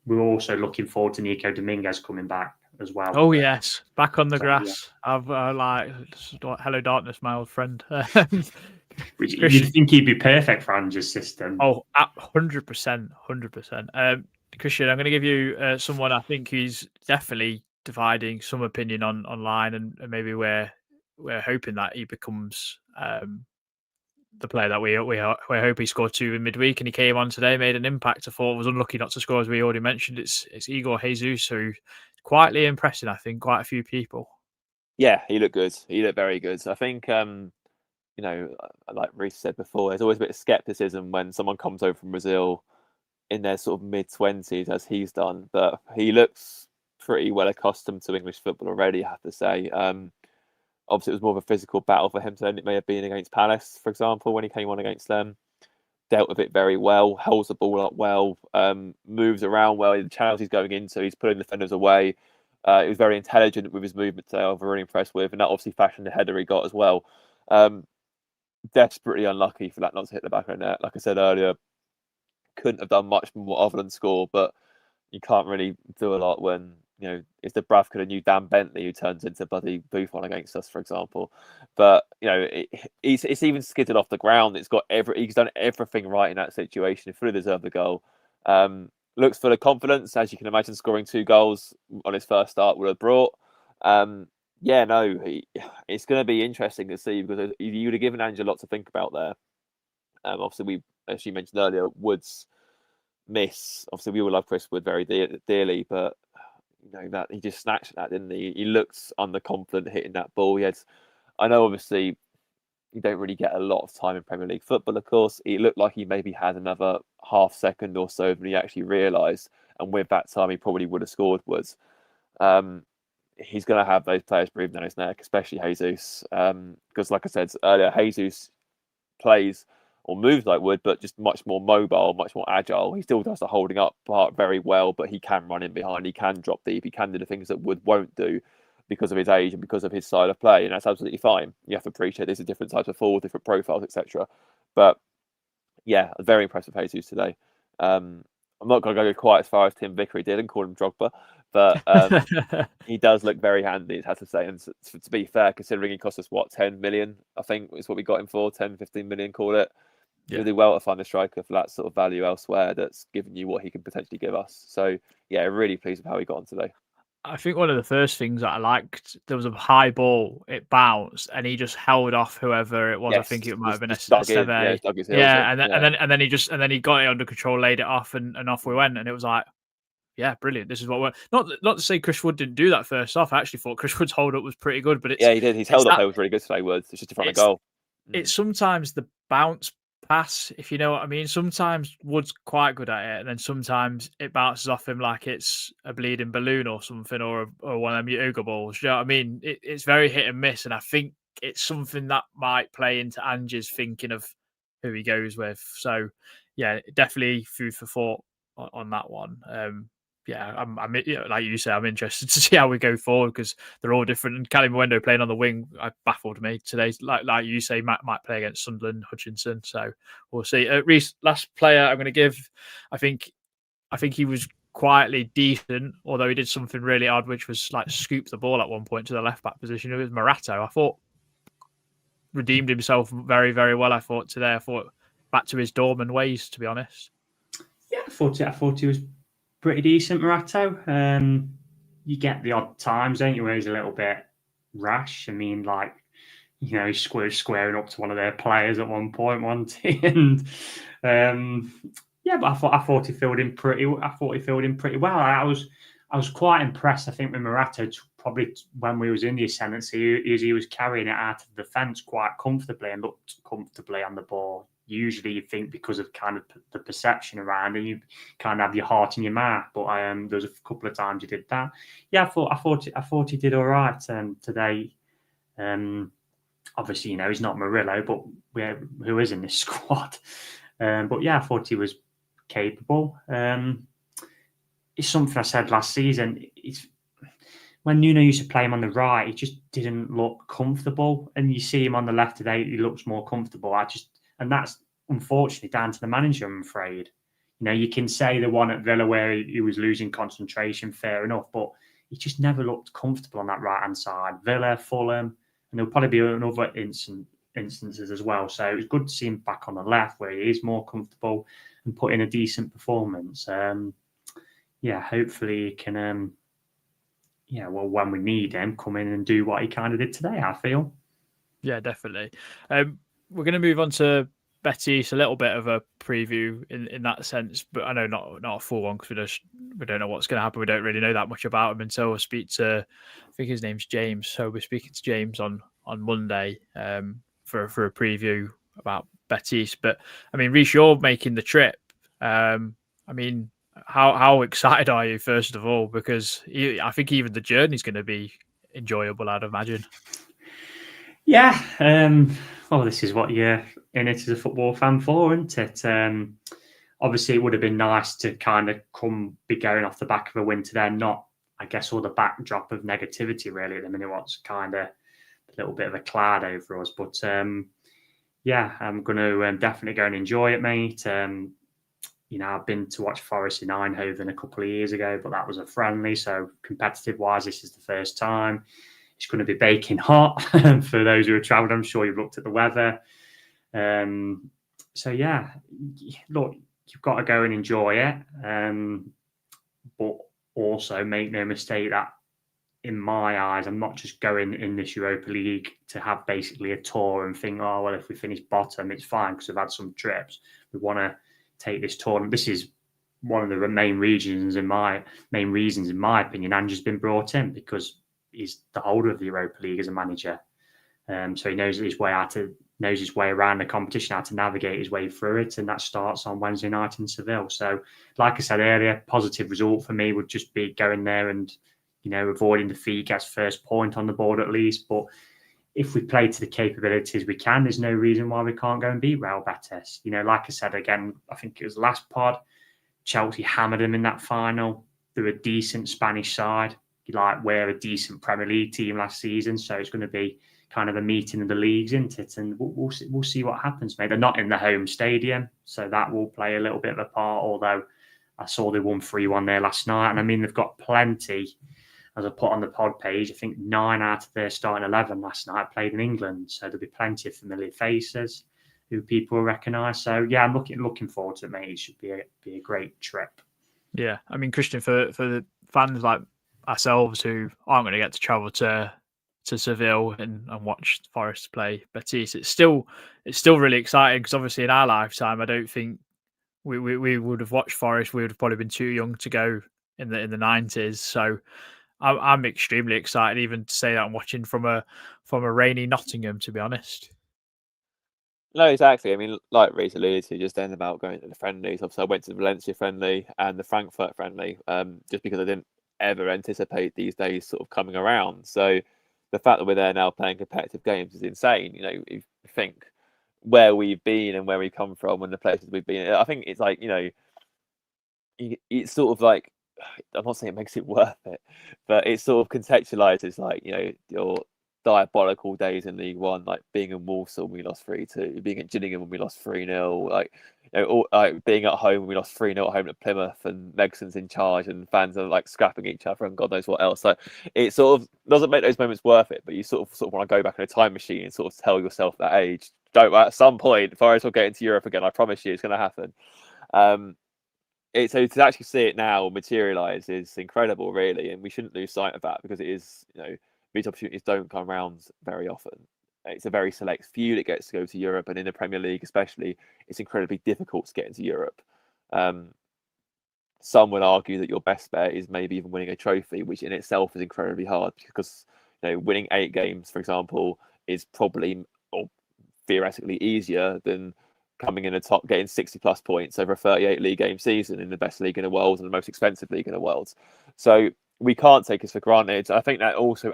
we're also looking forward to Nico Dominguez coming back as well. Oh yes, back on the grass. Yeah. I've like hello darkness, my old friend. You'd think he'd be perfect for Ange's system. Oh, 100%. Christian, I'm going to give you someone I think who's definitely dividing some opinion online, and maybe we're hoping that he becomes the player that we hope he scored 2 in midweek, and he came on today, made an impact. I thought was unlucky not to score, as we already mentioned. It's Igor Jesus, who quietly impressing, I think, quite a few people. Yeah, he looked good. He looked very good. I think, like Reece said before, there's always a bit of skepticism when someone comes over from Brazil in their sort of mid-20s, as he's done. But he looks pretty well accustomed to English football already, I have to say. Obviously, it was more of a physical battle for him than it may have been against Palace, for example, when he came on against them. Dealt with it very well, holds the ball up well, moves around well in the channels he's going into. He's pulling defenders away. He was very intelligent with his movement today. I was really impressed with, and that obviously fashioned the header he got as well. Desperately unlucky for that not to hit the back of the net. Like I said earlier, couldn't have done much more other than score, but you can't really do a lot when it's Dubravka, the new Dan Bentley, who turns into bloody Buffon against us, for example. But it's even skidded off the ground. He's done everything right in that situation. He fully deserved the goal. Looks full of confidence, as you can imagine. Scoring 2 goals on his first start would have brought. It's going to be interesting to see, because you would have given Ange a lot to think about there. Obviously, as you mentioned earlier, Wood's miss. Obviously, we all love Chris Wood very dearly, but that he just snatched that, didn't he? He looked underconfident hitting that ball. I know obviously you don't really get a lot of time in Premier League football, of course. It looked like he maybe had another half second or so than he actually realised, and with that time he probably would have scored Woods. He's going to have those players breathing down his neck, especially Jesus, because like I said earlier, Jesus plays or moves like Wood, but just much more mobile, much more agile. He still does the holding up part very well, but he can run in behind, he can drop deep, he can do the things that Wood won't do because of his age and because of his style of play, and that's absolutely fine. You have to appreciate there's different types of forward, different profiles, etc. But yeah, very impressed with Jesus today. I'm not going to go quite as far as Tim Vickery did and call him Drogba, but he does look very handy, I have to say. And to be fair, considering he cost us 10 million, I think is what we got him for, 10, 15 million, call it. You'll do well to find a striker for that sort of value elsewhere that's giving you what he can potentially give us. So yeah, really pleased with how he got on today. I think one of the first things that I liked, there was a high ball, it bounced, and he just held off whoever it was. Yes, I think it might have been a Esteve. And then he got it under control, laid it off, and off we went. And it was like, yeah, brilliant. This is what we're not to say Chris Wood didn't do that first off. I actually thought Chris Wood's hold up was pretty good, but Yeah, he did. His hold up play was really good today. It's just in front of goal. It's sometimes the bounce pass, if you know what I mean. Sometimes Wood's quite good at it, and then sometimes it bounces off him like it's a bleeding balloon or something, or one of them yoga balls. You know what I mean? It's very hit and miss, and I think it's something that might play into Ange's thinking of who he goes with. So, yeah, definitely food for thought on that one. Yeah, I'm like you say, I'm interested to see how we go forward because they're all different. And Calimundo playing on the wing baffled me today. Like you say, might play against Sunderland, Hutchinson. So we'll see. Reece, last player I'm going to give. I think he was quietly decent, although he did something really odd, which was like scoop the ball at one point to the left back position. It was Morato. I thought redeemed himself very, very well. I thought today. I thought back to his Dorman ways, to be honest. Yeah, I thought he was pretty decent, Morato. You get the odd times, don't you, where he's a little bit rash. I mean, like, you know, he's squaring up to one of their players at one point, wasn't he? And yeah, but I thought he filled in pretty well. I was quite impressed. I think with Morato, probably when we was in the ascendancy, he was carrying it out of the defence quite comfortably and looked comfortably on the ball. Usually you think because of kind of the perception around and you kind of have your heart in your mouth. But there was a couple of times he did that. Yeah, I thought he did all right today. Obviously, you know, he's not Murillo, but who is in this squad? But yeah, I thought he was capable. It's something I said last season. When Nuno used to play him on the right, he just didn't look comfortable. And you see him on the left today, he looks more comfortable. And that's unfortunately down to the manager, I'm afraid. You know, you can say the one at Villa where he was losing concentration, fair enough, but he just never looked comfortable on that right-hand side. Villa, Fulham, and there'll probably be another instances as well. So it was good to see him back on the left where he is more comfortable and put in a decent performance. Yeah, hopefully he can, when we need him, come in and do what he kind of did today, I feel. Yeah, definitely. We're going to move on to Betis, a little bit of a preview in that sense, but I know not a full one because we don't know what's going to happen. We don't really know that much about him until we speak to, I think his name's James. So we're speaking to James on Monday for a preview about Betis. But I mean, Reece, you're making the trip. I mean, how excited are you first of all? Because I think even the journey's going to be enjoyable, I'd imagine. Yeah, well, this is what you're in it as a football fan for, isn't it? Obviously, it would have been nice to kind of be going off the back of a win today, not, I guess, all the backdrop of negativity really at the minute. What's kind of a little bit of a cloud over us, but yeah, I'm going to definitely go and enjoy it, mate. You know, I've been to watch Forest in Eindhoven a couple of years ago, but that was a friendly. So competitive wise, this is the first time. It's going to be baking hot for those who have travelled. I'm sure you've looked at the weather. So, yeah, look, you've got to go and enjoy it. But also make no mistake that, in my eyes, I'm not just going in this Europa League to have basically a tour and think, oh, well, if we finish bottom, it's fine because we've had some trips. We want to take this tournament. This is one of the main reasons, in my opinion, Ange has been brought in because he's the holder of the Europa League as a manager. So he knows his way around the competition, how to navigate his way through it. And that starts on Wednesday night in Seville. So like I said earlier, positive result for me would just be going there and, you know, avoiding defeat, gets first point on the board at least. But if we play to the capabilities we can, there's no reason why we can't go and beat Real Betis. You know, like I said, again, I think it was last pod, Chelsea hammered them in that final. They're a decent Spanish side. Like, we're a decent Premier League team last season, so it's going to be kind of a meeting of the leagues, isn't it? And we'll see what happens, mate. They're not in the home stadium, so that will play a little bit of a part, although I saw they won 3-1 there last night. And I mean, they've got plenty, as I put on the pod page, I think 9 out of their starting 11 last night played in England, so there'll be plenty of familiar faces who people will recognise. So, yeah, I'm looking forward to it, mate. It should be a great trip. Yeah, I mean, Christian, for the fans like ourselves who aren't going to get to travel to Seville and watch Forest play Betis, it's still really exciting because obviously in our lifetime, I don't think we would have watched Forest. We would have probably been too young to go in the 90s. So I'm extremely excited, even to say that I'm watching from a rainy Nottingham, to be honest. No, exactly. I mean, like Reece alluded to, just then about going to the friendlies. Obviously, I went to the Valencia friendly and the Frankfurt friendly, just because I didn't ever anticipate these days sort of coming around. So the fact that we're there now playing competitive games is insane. You know, if you think where we've been and where we come from and the places we've been, I think it's like, it's sort of like, I'm not saying it makes it worth it, but it's sort of contextualizes like, your diabolical days in League One, like being in Walsall when we lost 3-2, being at Gillingham when we lost 3-0, like, like being at home when we lost 3-0 at home at Plymouth and Megson's in charge and fans are like scrapping each other and God knows what else. Like, it sort of doesn't make those moments worth it, but you sort of want to go back in a time machine and sort of tell yourself that age, don't, at some point, Forest will get into Europe again. I promise you, it's going to happen. So to actually see it now materialise is incredible, really, and we shouldn't lose sight of that because it is, these opportunities don't come around very often. It's a very select few that gets to go to Europe, and in the Premier League especially, it's incredibly difficult to get into Europe. Some would argue that your best bet is maybe even winning a trophy, which in itself is incredibly hard because winning 8 games, for example, is probably or theoretically easier than coming in the top, getting 60 plus points over a 38 league game season in the best league in the world and the most expensive league in the world. So we can't take this for granted. I think that also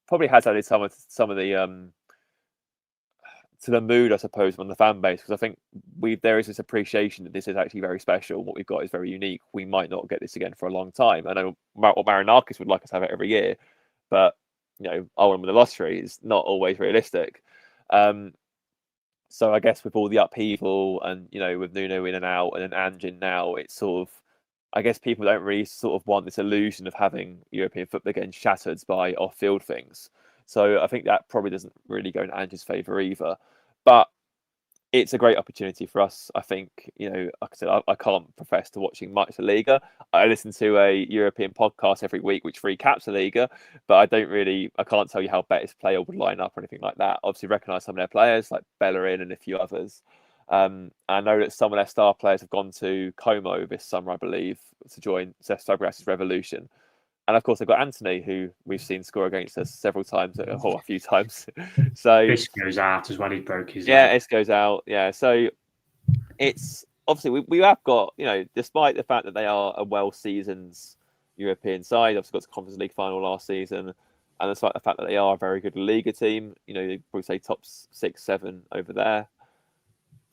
probably has added some of the to the mood, I suppose, on the fan base, because I think there is this appreciation that this is actually very special. What we've got is very unique. We might not get this again for a long time. I know Marinakis would like us to have it every year, but I want with the lottery is not always realistic. So I guess with all the upheaval and, with Nuno in and out and then Ange in now, it's sort of, I guess people don't really sort of want this illusion of having European football getting shattered by off-field things. So I think that probably doesn't really go in Ange's favour either. But it's a great opportunity for us. I think, like I said, I can't profess to watching much of Liga. I listen to a European podcast every week which recaps the Liga, but I can't tell you how Betis player would line up or anything like that. Obviously recognise some of their players like Bellerin and a few others. I know that some of their star players have gone to Como this summer, I believe, to join Cesc Fabregas' Revolution. And of course, they've got Anthony, who we've seen score against us several times, a few times. So Isco's out as well. He broke his leg. Yeah, Isco's out. Yeah, so it's obviously we have got, despite the fact that they are a well-seasoned European side, obviously got to Conference League final last season, and despite the fact that they are a very good Liga team, you'd probably say top 6, 7 over there.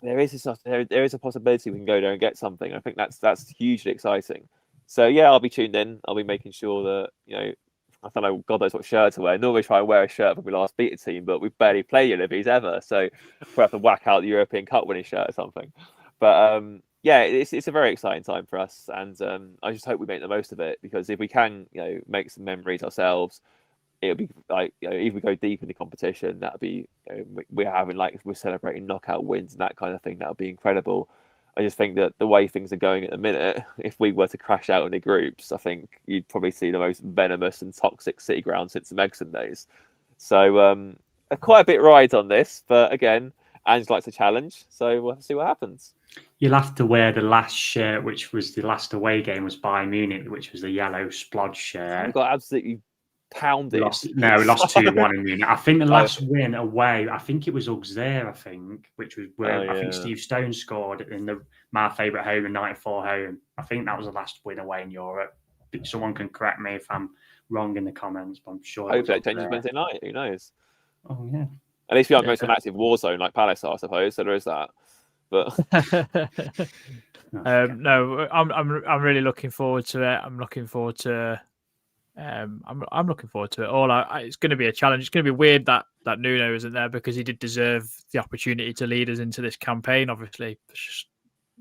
There is a possibility we can go there and get something. I think that's hugely exciting. So yeah, I'll be tuned in. I'll be making sure that, I don't know, God knows what shirt to wear. Normally try and wear a shirt when we last beat a team, but we've barely played Univies ever. So we'll have to whack out the European Cup winning shirt or something. But yeah, it's a very exciting time for us. And I just hope we make the most of it, because if we can, make some memories ourselves, it'll be like, if we go deep in the competition, that'll be, we're celebrating knockout wins and that kind of thing. That'll be incredible. I just think that the way things are going at the minute, if we were to crash out in the groups, I think you'd probably see the most venomous and toxic City ground since the Megson days. So quite a bit rides on this, but again, Ange likes a challenge, so we'll see what happens. You'll have to wear the last shirt, which was the last away game was Bayern Munich, which was the yellow splodge shirt. We got absolutely pounded. We lost 2-1 in Munich. I think the last win away, I think it was Auxerre, which was where I think Steve Stone scored in my favourite home in 94 home. I think that was the last win away in Europe. Someone can correct me if I'm wrong in the comments, but I'm sure. Hopefully it changes Wednesday night. Who knows? Oh yeah. At least we aren't going to an active war zone like Palace are, I suppose. So there is that. But no, I'm really looking forward to it. I'm looking forward to it all. It's going to be a challenge. It's going to be weird that Nuno isn't there, because he did deserve the opportunity to lead us into this campaign. Obviously, it's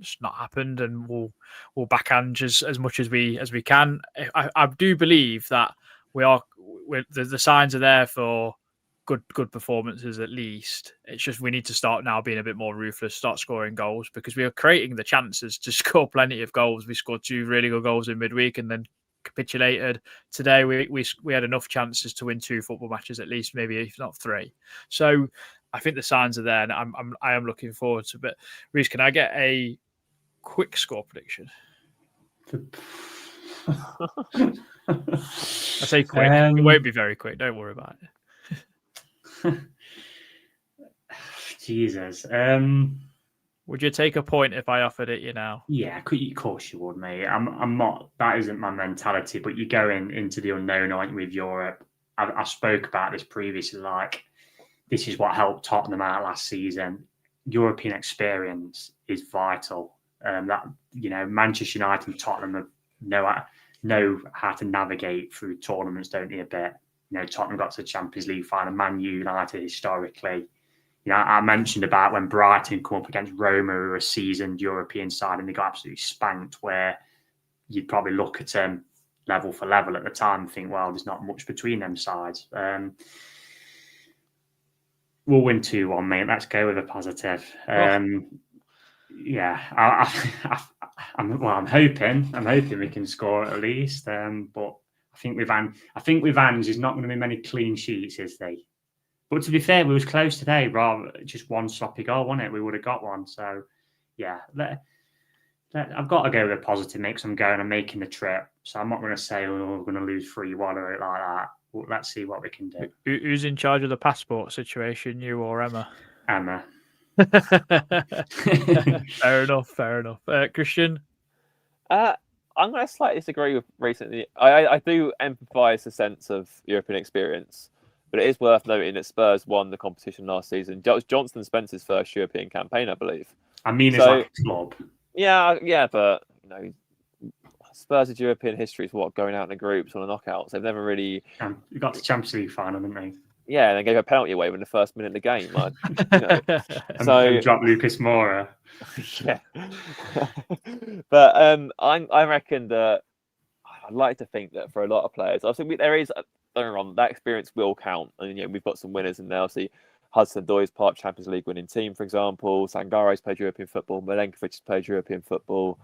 just not happened, and we'll back Ange as much as we can. I do believe that the signs are there for good performances at least. It's just we need to start now being a bit more ruthless, start scoring goals, because we are creating the chances to score plenty of goals. We scored 2 really good goals in midweek and then capitulated. Today we had enough chances to win 2 football matches at least, maybe if not 3. So I think the signs are there, and I am looking forward to it. But Reece, can I get a quick score prediction? I say quick. It won't be very quick. Don't worry about it. Jesus. Would you take a point if I offered it you now? Yeah, of course you would, mate. I'm not. That isn't my mentality. But you're going into the unknown, aren't you, with Europe? I spoke about this previously. Like, this is what helped Tottenham out last season. European experience is vital. That Manchester United and Tottenham know how to navigate through tournaments, don't they? A bit. Tottenham got to the Champions League final. Man United historically. I mentioned about when Brighton come up against Roma, who are a seasoned European side, and they got absolutely spanked, where you'd probably look at them level for level at the time and think, well, there's not much between them sides. We'll win 2-1, mate. Let's go with a positive. Yeah, I'm hoping we can score at least. But I think with Ange, there's not going to be many clean sheets, is there? But to be fair, we was close today. Rather just one sloppy goal, wasn't it? We would have got one. So yeah, I've got to go with a positive, mate, because I'm making the trip. So I'm not going to say we're going to lose 3-1 or it like that. Well, let's see what we can do. Who's in charge of the passport situation, you or Emma? Emma. Fair enough. Christian? I'm going to slightly disagree with recently. I do empathise the sense of European experience, but it is worth noting that Spurs won the competition last season. Johnson Spencer's first European campaign, I believe. I mean, it's like a club. Yeah, but Spurs' European history is going out in the groups or the knockouts. They've never really got to the Champions League final, didn't they? Yeah, and they gave a penalty away in the first minute of the game. Like, and dropped Lucas Moura. Yeah, but I reckon that I'd like to think that for a lot of players, I think there is. Don't get me wrong, that experience will count, and we've got some winners in there. Obviously, Hudson-Odoi part Champions League winning team, for example. Sangare's played European football. Milenkovic's played European football.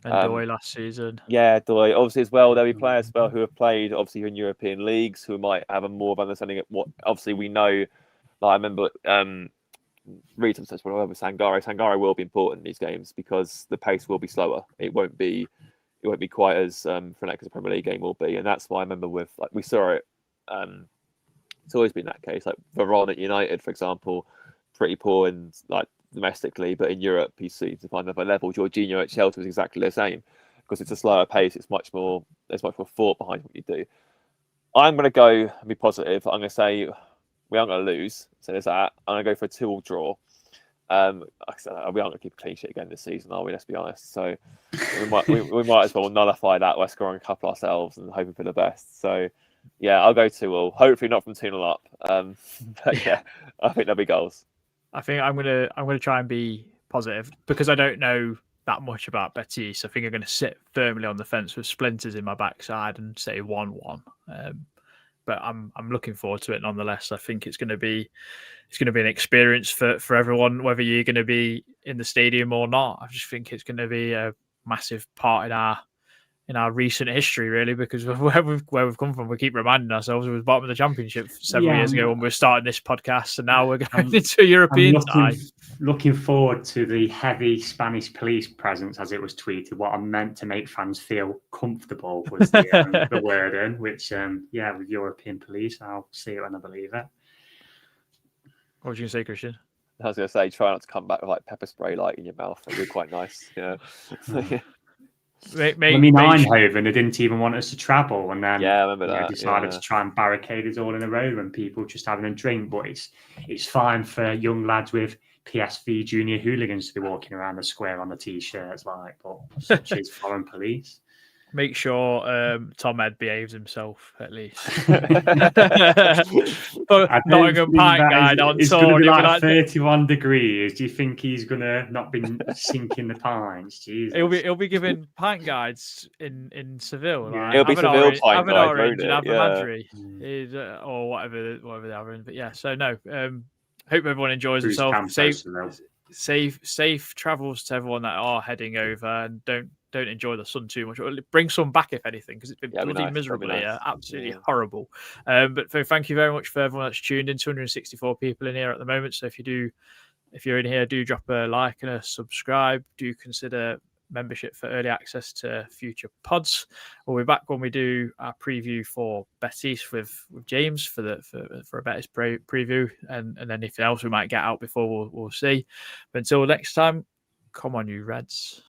And Doi last season. Yeah, Doi. Obviously, as well, there'll be players as well who have played, obviously, in European leagues who might have a more of understanding of what, obviously, we know. Like, I remember reading such with Sangare. Sangare will be important in these games because the pace will be slower. It won't be quite as frenetic as a Premier League game will be. And that's why I remember we saw it. It's always been that case. Like Varane at United, for example, pretty poor in domestically, but in Europe he seems to find another level. Jorginho at Chelsea was exactly the same because it's a slower pace. There's much more thought behind what you do. I'm going to go and be positive. I'm going to say we aren't going to lose. So there's that. I'm going to go for a 2-2 draw. Like I said, we aren't going to keep a clean sheet again this season, are we? Let's be honest. So we might as well nullify that by scoring a couple ourselves and hoping for the best. So yeah, I'll go 2-2. Hopefully not from 2-0 up. But yeah, I think there'll be goals. I think I'm gonna try and be positive because I don't know that much about Betis. I think I'm going to sit firmly on the fence with splinters in my backside and say 1-1. But I'm looking forward to it nonetheless. I think it's going to be an experience for everyone, whether you're going to be in the stadium or not. I just think it's going to be a massive part in our recent history, really, because where we've come from, we keep reminding ourselves we was bottom of the Championship several years ago when we were starting this podcast, and now we're going into a European tie. Looking forward to the heavy Spanish police presence, as it was tweeted. What I meant to make fans feel comfortable was the wording, which, with European police, I'll see it when I believe it. What was you going to say, Christian? I was going to say, try not to come back with pepper spray in your mouth. That'd be quite nice. Yeah. Eindhoven, they didn't even want us to travel, and then I remember that. Decided to try and barricade us all in a row and people just having a drink. But it's fine for young lads with PSV junior hooligans to be walking around the square on the t-shirts, but such is foreign police. Make sure Tom Ed behaves himself at least. Nottingham Pint Guide on it's tour. It's going to be like 31 degrees. Do you think he's going to not be sinking the pints? Jesus. He'll be giving pint guides in Seville. He'll be Seville pint guide, orange and have a Managerial, or whatever they're having. But yeah, so no. Hope everyone enjoys themselves. Safe travels to everyone that are heading over, and don't enjoy the sun too much. Bring some back if anything, because it's been bloody miserable here, absolutely horrible. But thank you very much for everyone that's tuned in. 264 people in here at the moment. So if you're in here, do drop a like and a subscribe. Do consider membership for early access to future pods. We'll be back when we do our preview for Betis with James for a Betis preview, and then anything else we might get out before we'll see. But until next time, come on, you Reds.